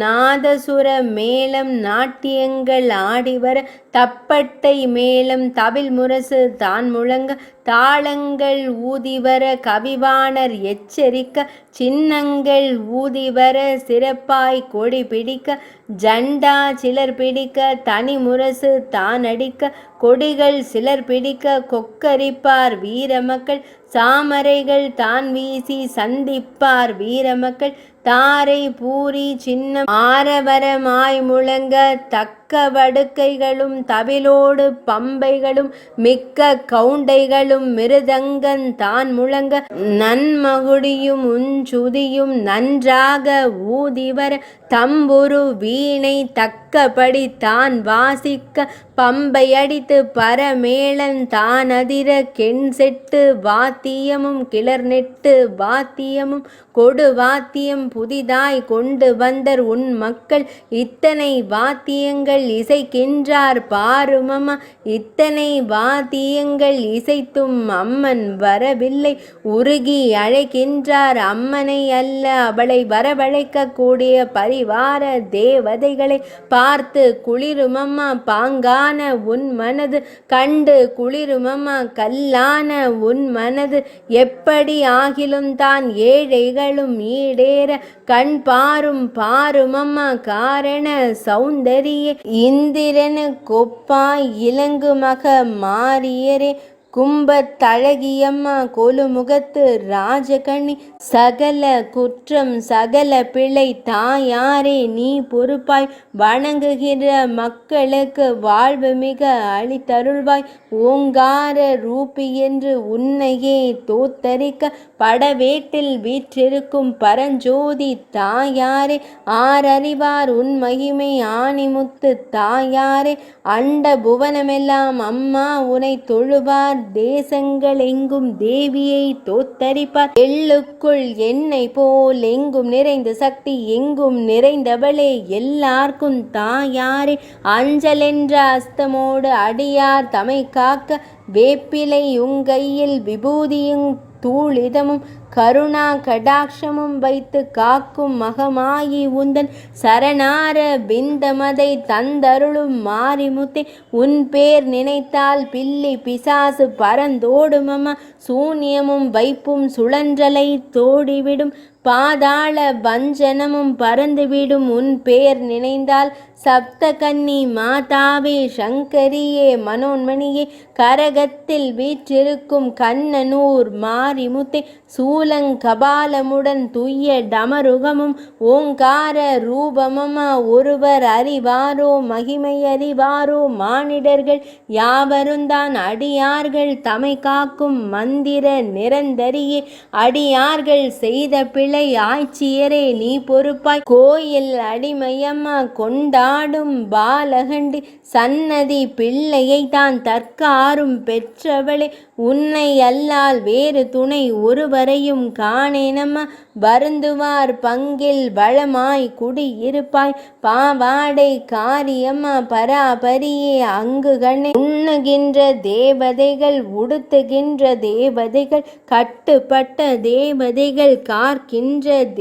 நாதசுர மேளம் நாட்டியங்கள் ஆடிவர, தப்பட்டை மேளம் தவில் முரசு தான் முழங்க, தாளங்கள் ஊதிவர கவிவாணர் எச்சரிக்க, சின்னங்கள் ஊதிவர சிறப்பாய் கொடி பிடிக்க, ஜண்டா சிலர் பிடிக்க தனி முரசு தான் அடிக்க, கொடிகள் சிலர் பிடிக்க கொக்கரிப்பார் வீரமக்கள், சாமரைகள் தான் வீசி சந்திப்பார் வீரமக்கள், தாரை பூரி சின்னம் ஆரவரமாய் முழங்க, தக்க வடுக்கைகளும் தவிலோடு பம்பைகளும் மிக்க கவுண்டைகளும் மிருதங்கன் தான் முழங்க, நன்மகுடியும் உஞ்சுதியும் நன்றாக ஊதிவர, தம்புரு வீணை தக்கபடி தான் வாசிக்க, பம்பை அடித்து பரமேளன் தான் அதிர, கெண் செட்டு வாத்தியமும் கிளர் நெட்டு வாத்தியமும் கொடு வாத்தியம் புதிதாய் கொண்டு வந்தர் உன் மக்கள், இத்தனை வாத்தியங்கள் இசைக்கின்றார் பாருமம்மா, இத்தனை வாத்தியங்கள் இசைத்தும் அம்மன் வரவில்லை, உருகி அழைக்கின்றார் அம்மனை அல்ல அவளை வரவழைக்க கூடிய பரிவார தேவதைகளை பார்த்து குளிருமம்மா பாங்கான உன் மனது, கண்டு குளிருமம்மா கல்லான உன் மனது, எப்படி ஆகிலும் தான் ஏழைகளும் ஈடேற கண் பாரும் பாருமம்மா காரண சௌந்தரியே, இந்திரனு கொப்பாய் இலங்கு மக மாரியரே, கும்பத்தழகியம்மா கொலுமுகத்து ராஜகண்ணி, சகல குற்றம் சகல பிழை தாயாரே நீ பொறுப்பாய், வணங்குகிற மக்களுக்கு வாழ்வு மிக அளித்தருள்வாய், ஓங்கார ரூபி என்று உன்னையே தோத்தரிக்க, படவேட்டில் வீற்றிருக்கும் பரஞ்சோதி தாயாரே, ஆரறிவார் உன் மகிமை ஆணிமுத்து தாயாரே, அண்ட புவனமெல்லாம் அம்மா உனை தொழுவார், தேசங்கள் எங்கும் தேவியை தோத்தரிப்பார், எள்ளுக்குள் எண்ணெய் போல் எங்கும் நிறைந்த சக்தி எங்கும் நிறைந்தவளே எல்லார்க்கும் தாயாரே, அஞ்சலென்ற அஸ்தமோடு அடியார் தமை காக்க, வேப்பிலை உங்கையில் விபூதியும் தூளிதமும் கருணா கடாட்சமும் வைத்து காக்கும் மகமாயி உந்தன் சரணார பிந்தமதை தந்தருளும் மாரிமுத்தே, உன் பேர் நினைத்தால் பில்லி பிசாசு பறந்தோடுமம்மா, சூன்யமும் வைப்பும் சுழன்றலை தோடிவிடும், பாதாள வஞ்சனமும் பறந்துவிடும் உன் பேர் நினைந்தால், சப்த கன்னி மாதாவே சங்கரியே மனோன்மணியே, கரகத்தில் வீற்றிருக்கும் கண்ணனூர் மாரிமுத்தே, சூலங்கபாலமுடன் துய்ய டமருகமும் ஓங்கார ரூபமம்மா, ஒருவர் அறிவாரோ மகிமை அறிவாரோ மானிடர்கள் யாவருந்தான், அடியார்கள் தமை காக்கும் மந்திர நிரந்தரியே, அடியார்கள் செய்த பிழை ஆய்ச்சியரே நீ பொறுப்பாய், கோயில் அடிமையம்மா கொண்டாடும் பாலகண்டி, சன்னதி பிள்ளையை தான் தற்காரும் பெற்றவளே, உன்னை அல்லால் வேறு துணை ஒருவரையும் காணேனம்மா, வருந்துவார் பங்கில் வளமாய் குடியிருப்பாய், பாவாடை காரியம்மா பராபரியே அங்கு கண்ணே, உண்ணுகின்ற தேவதைகள் உடுத்துகின்ற தேவதைகள் கட்டுப்பட்ட தேவதைகள் காக்கின்ற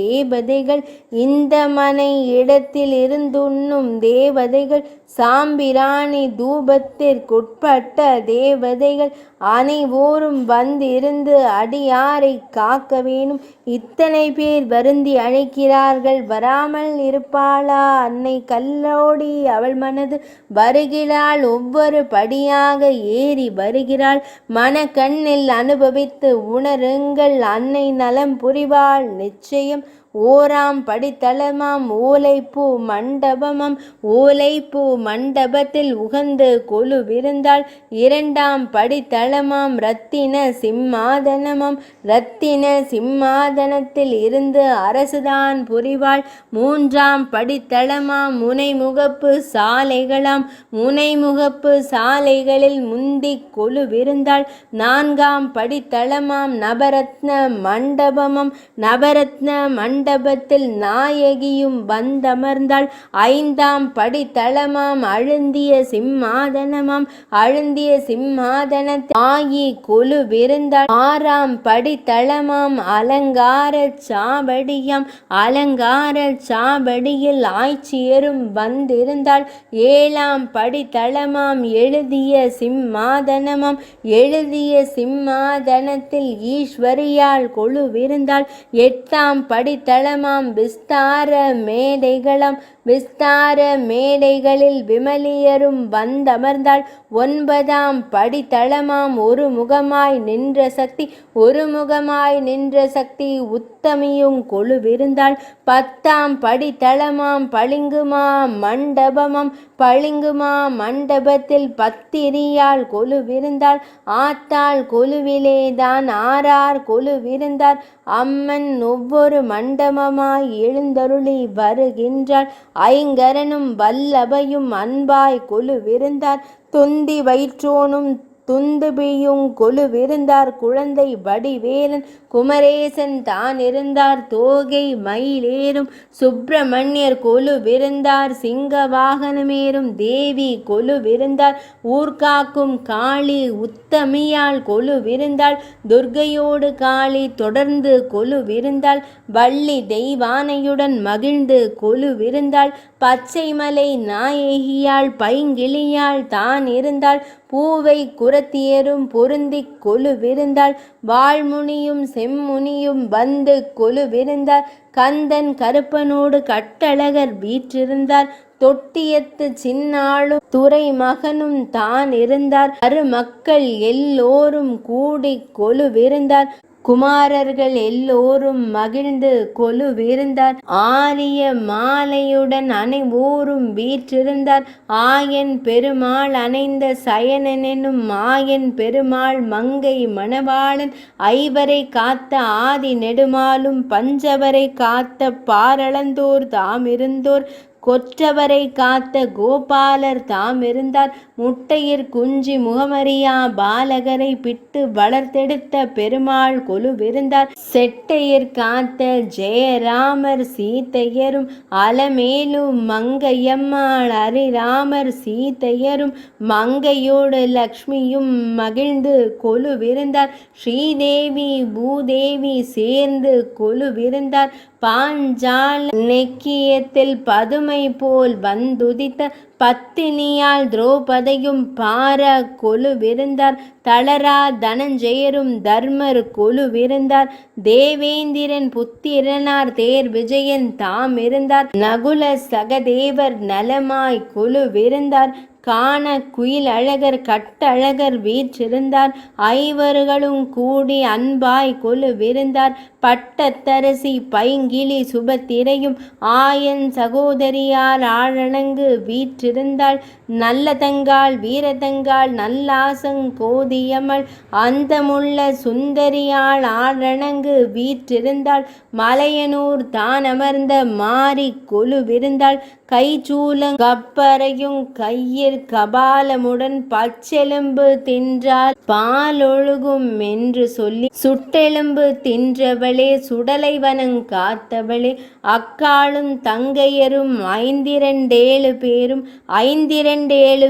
தேவதைகள், இந்த மனை இடத்தில் இருந்துண்ணும் தேவதைகள், சாம்பிராணி தூபத்திற்குட்பட்ட தேவதைகள், அனைவோரும் வந்திருந்து அடியாரை காக்க வேணும், இத்தனை பேர் வருந்தி அழைக்கிறார்கள் வராமல் இருப்பாளா அன்னை கல்லோடி அவள் மனது, வருகிறாள் ஒவ்வொரு படியாக ஏறி வருகிறாள், மனக்கண்ணில் அனுபவித்து உணருங்கள் அன்னை நலம் புரிவாள் நிச்சயம், ஓராம் படித்தளமாம் ஓலைப்பூ மண்டபமாம் ஓலைப்பூ மண்டபத்தில் உகந்து கொலுவிருந்தாள். இரண்டாம் படித்தளமாம் இரத்தின சிம்மாதனமாம் இரத்தின சிம்மாதனத்தில் இருந்து அரசுதான் புரிவாள். மூன்றாம் படித்தளமாம் முனைமுகப்பு சாலைகளாம் முனைமுகப்பு சாலைகளில் முந்திக் கொலுவிருந்தாள். நான்காம் படித்தளமாம் நவரத்ன மண்டபமாம் நவரத்ன மண்டபத்தில் நாயகியும் வந்தமர்ந்தாள். ஐந்தாம் படித்தளமாம் அழுந்திய சிம்மாதனமாம் அழுந்திய சிம்மாதனத்தில் ஆயி கொலுவிருந்தாள். ஆறாம் படித்தளமாம் அலங்கார சாவடியாம் அலங்கார சாவடியில் ஆய்ச்சியரும் வந்திருந்தாள். ஏழாம் படித்தளமாம் எழுதிய சிம்மாதனமாம் எழுதிய சிம்மாதனத்தில் ஈஸ்வரியால் கொலுவிருந்தாள். எட்டாம் படித்தளமாம் விஸ்தார மேடைகளாம் விஸ்தார மேடைகளில் விமலியரும் வந்தமர்ந்தாள். ஒன்பதாம் படித்தளமாம் ஒருமுகமாய் நின்ற சக்தி ஒருமுகமாய் நின்ற சக்தி உத்தமியும் கொலுவிருந்தாள். பத்தாம் படித்தளமாம் பளிங்குமா மண்டபமாம் பளிங்குமா மண்டபத்தில் பத்திரியால் கொலுவிருந்தாள். ஆத்தாள் கொலுவிலேதான் ஆறார் கொலுவிருந்தார். அம்மன் ஒவ்வொரு மண்டபமாய் எழுந்தருளி வருகின்றாள். ஐங்கரனும் வல்லபையும் அன்பாய் கொலுவிருந்தார். தொந்தி வயிற்றோனும் துந்துபியும் கொலுவிருந்தார். குழந்தை வடிவேலன் குமரேசன் தான் இருந்தார். தோகை மயிலேறும் சுப்பிரமணியர் கொலுவிருந்தார். சிங்க வாகனமேறும் தேவி கொலுவிருந்தார். ஊர்காக்கும் காளி உத்தமியால் கொலுவிருந்தாள். துர்க்கையோடு காளி தொடர்ந்து கொலுவிருந்தாள். வள்ளி தெய்வானையுடன் மகிழ்ந்து கொலுவிருந்தாள். பச்சைமலை நாயகியால் பைங்கிளியால் தான் இருந்தாள். பூவை குரத்தியரும் பொருந்திக் கொலுவிருந்தாள். வாழ்முனியும் செம்முனியும் வந்து கொலுவிருந்தார். கந்தன் கருப்பனோடு கட்டழகர் வீற்றிருந்தார். தொட்டியத்து சின்னாளும் துறை மகனும் தான் இருந்தார். அருமக்கள் எல்லோரும் கூடி கொலுவிருந்தார். குமாரர்கள் எல்லோரும் மகிழ்ந்து கொலுவிருந்தார். ஆரிய மாலையுடன் அனைவோரும் வீற்றிருந்தார். ஆயன் பெருமாள் அணைந்த சயனெனும் மாயன் பெருமாள் மங்கை மணவாளன் ஐவரை காத்த ஆதி நெடுமாலும் பஞ்சவரை காத்த பாரளந்தோர் தாமிருந்தோர் கொற்றவரை காத்த கோபாலர் தாம் இருந்தார். முட்டையிற் குஞ்சி முகமறியா பாலகரை பிட்டு வளர்த்தெடுத்த பெருமாள் கொலுவிருந்தார். செட்டையிற் காத்த ஜெயராமர் சீத்தையரும் அலமேலும் மங்கையம்மாள் அரிராமர் சீத்தையரும் மங்கையோடு லக்ஷ்மியும் மகிழ்ந்து கொலுவிருந்தார். ஸ்ரீதேவி பூதேவி சேர்ந்து கொலுவிருந்தார். பாஞ்சால நெக்கியத்தில் பதுமை போல் வந்துதித்த பத்தினியால் திரௌபதியும் பார கொலுவிருந்தார். தளரா தனஞ்செயரும் தர்மர் கொலுவிருந்தார். தேவேந்திரன் புத்திரனார் தேர் விஜயன் தாம் இருந்தார். நகுல சகதேவர் நலமாய் கொலுவிருந்தார். காண குயில் அழகர் கட்டழகர் வீற்றிருந்தார். ஐவர்களும் கூடி அன்பாய் கொலுவிருந்தார். பட்டத்தரசி பைங்கிளி சுபத்திரையும் ஆயன் சகோதரியார் ஆழணங்கு வீற்றிருந்தாள். நல்லதங்காள் வீரதங்காள் நல்லாசங் கோதியம்மல் அந்தமுள்ள சுந்தரியாள் ஆழணங்கு வீற்றிருந்தாள். மலையனூர் தான் அமர்ந்த மாறி கொலுவிருந்தாள். கைச்சூலங் கப்பரையும் கையிற் கபாலமுடன் பச்செலும்பு தின்றால் பாலொழுகும் என்று சொல்லி சுட்டெலும்பு தின்றவளே சுடலைவனங் காத்தவளே அக்காளும் தங்கையரும் 5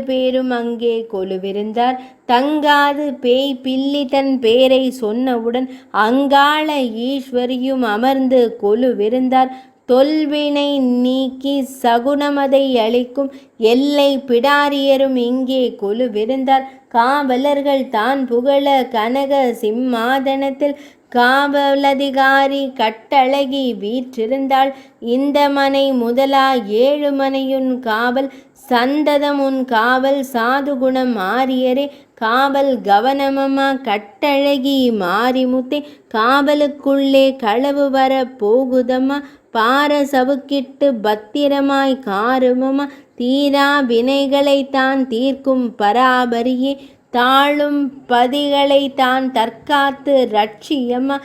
பேரும் அங்கே கொலுவிருந்தார். தங்காது பேய் பில்லி தன் பேரை சொன்னவுடன் அங்காள ஈஸ்வரியும் அமர்ந்து கொலுவிருந்தார். தொல்வினை நீக்கி சகுனமதை அளிக்கும் எல்லை பிடாரியரும் இங்கே கொலுவிருந்தார். காவலர்கள் தான் புகழ கனக சிம்மாதனத்தில் காவலதிகாரி கட்டழகி வீற்றிருந்தாள். இந்த மனை முதலா 7 மனையுன் காவல் சந்ததமுன் காவல் சாதுகுணம் ஆரியரே காவல் கவனமம்மா கட்டழகி மாரிமுத்தே, காவலுக்குள்ளே களவு வர போகுதம்மா, பார சவுக்கிட்டு பத்திரமாய் காருமம்மா, தீரா வினைகளை தான் தீர்க்கும் பராபரியே, தாழும் பதிகளை தான் தற்காத்து ரட்சியம்மா,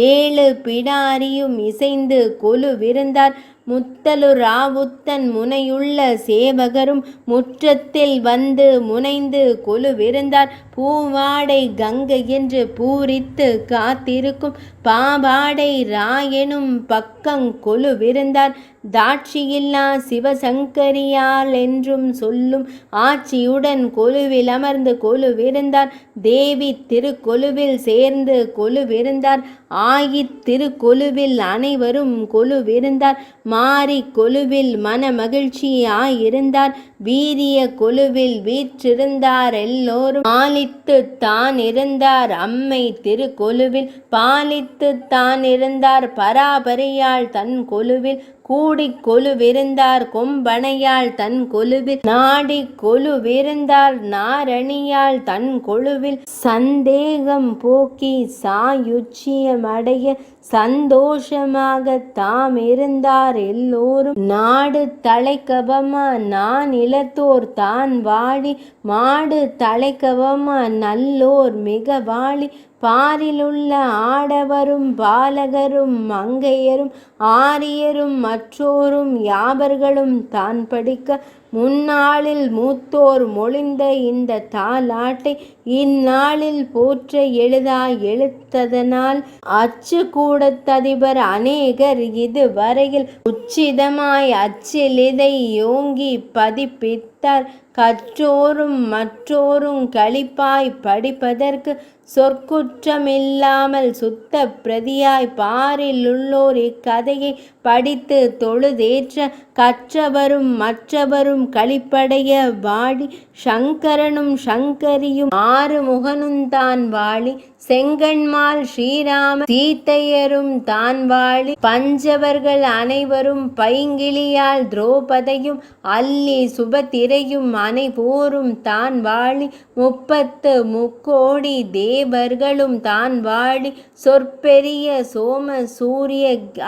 ஏழு பிடாரியும் இசைந்து கொலுவிருந்தார், முத்தலு ராவுத்தன் முனையுள்ள சேவகரும் முற்றத்தில் வந்து முனைந்து கொலுவிருந்தார், பூவாடை கங்கை என்று பூரித்து காத்திருக்கும் பாவாடை ராயனும் பக்கங் கொலுவிருந்தார், தாட்சியில்லா சிவசங்கரியால் என்றும் சொல்லும் ஆட்சியுடன் கொலுவில் அமர்ந்து கொலுவிருந்தார், தேவி திருக்கொலுவில் சேர்ந்து கொலுவிருந்தார், ஆயித் திருக்கொலுவில் அனைவரும் கொலுவிருந்தார், மாரி கொலுவில் மன மகிழ்ச்சியாயிருந்தார், வீரிய கொலுவில் வீற்றிருந்தார் எல்லோரும், பாலித்து தான் இருந்தார் அம்மை திருக்கொலுவில், பாலித்து தான் இருந்தார் பராபரியாள் தன் கொலுவில், கூடிக் கொலுவிருந்தார் கொம்பனையாள் தன் கொலுவில், நாடி கொலுவிருந்தார் நாரணியாள் தன் கொலுவில், சந்தேகம் போக்கி சாயுச்சியமடைய சந்தோஷமாக தாம் இருந்தார் எல்லோரும், நாடு தலைக்கவமா நான் இளத்தோர் தான் வாழி, மாடு தலைக்கவமா நல்லோர் மிக வாழி, பாரிலுள்ள ஆடவரும் பாலகரும் மங்கையரும் ஆரியரும் மற்றோரும் யாவர்களும் தான் படிக்க, முன்னாளில் மூத்தோர் மொழிந்த இந்த தாலாட்டை இந்நாளில் போற்ற எழுதாய் எழுத்ததனால், அச்சு கூடத்ததிபர் அநேகர் இது வரையில் உச்சிதமாய் அச்சிலிதை யோங்கி பதிப்பித்தார், கற்றோரும் மற்றோரும் களிப்பாய் படிப்பதற்கு சொற்குற்றமில்லாமல் சுத்த பிரதியாய் பாரிலுள்ளோர் இக்கதையை படித்து தொழுதேற்ற, கற்றவரும் மற்றவரும் களிப்படைய வாழி, சங்கரனும் சங்கரியும் ஆறுமுகனும் தான் வாழி, செங்கண்மால் ஸ்ரீராம சீத்தையரும் தான் வாழி, பஞ்சவர்கள் அனைவரும் பைங்கிளியால் திரௌபதியும் அல்லி சுபத்திரையும் அனைவோரும் தான் வாழி, 30 முக்கோடி தேவர்களும் தான் வாழி, சொற்பெரிய சோம சூரிய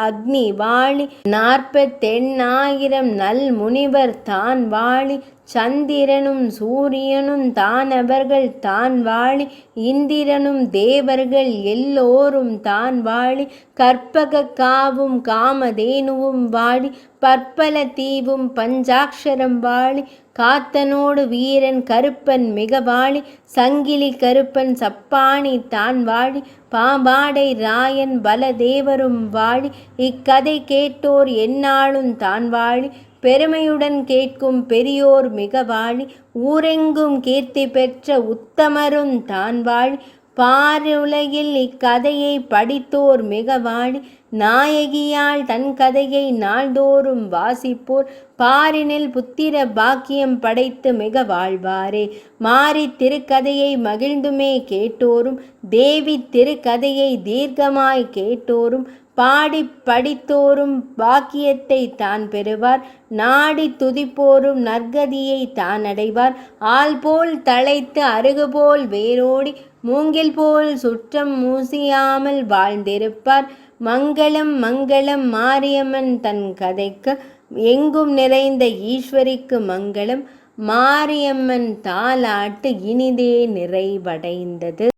அக்னி வாழி, 48,000 நல் முனிவர் தான் வாழி, சந்திரனும் சூரியனும் தானவர்கள் தான் வாழி, இந்திரனும் தேவர்கள் எல்லோரும் தான் வாழி, கற்பக காவும் காமதேனுவும் வாழி, பற்பல தீவும் பஞ்சாட்சரம் வாழி, காத்தனோடு வீரன் கருப்பன் மிக வாழி, சங்கிலி கருப்பன் சப்பாணி தான் வாழி, பாவாடை ராயன் பலதேவரும் வாழி, இக்கதை கேட்டோர் எந்நாளும் தான் வாழி, பெருமையுடன் கேட்கும் பெரியோர் மிக வாழி, ஊரெங்கும் கீர்த்தி பெற்ற உத்தமரும் தான் வாழி, பாருலகில் இக்கதையை படித்தோர் மிக வாழி, நாயகியால் தன் கதையை நாள்தோறும் வாசிப்போர் பாரினில் புத்திர பாக்கியம் படைத்து மிக வாழ்வாரே, மாரி திருக்கதையை மகிழ்ந்துமே கேட்டோரும் தேவி திருக்கதையை தீர்க்கமாய் கேட்டோரும் பாடி படித்தோரும் பாக்கியத்தை தான் பெறுவார், நாடி துதிப்போரும் நற்கதியை தான் அடைவார், ஆள் போல் தழைத்து அருகுபோல் வேரோடி மூங்கில் போல் சுற்றம் மூசியாமல் வாழ்ந்திருப்பார், மங்களம் மங்களம் மாரியம்மன் தன் கதைக்கு, எங்கும் நிறைந்த ஈஸ்வரிக்கு மங்களம், மாரியம்மன் தாலாட்டு இனிதே நிறைவடைந்தது.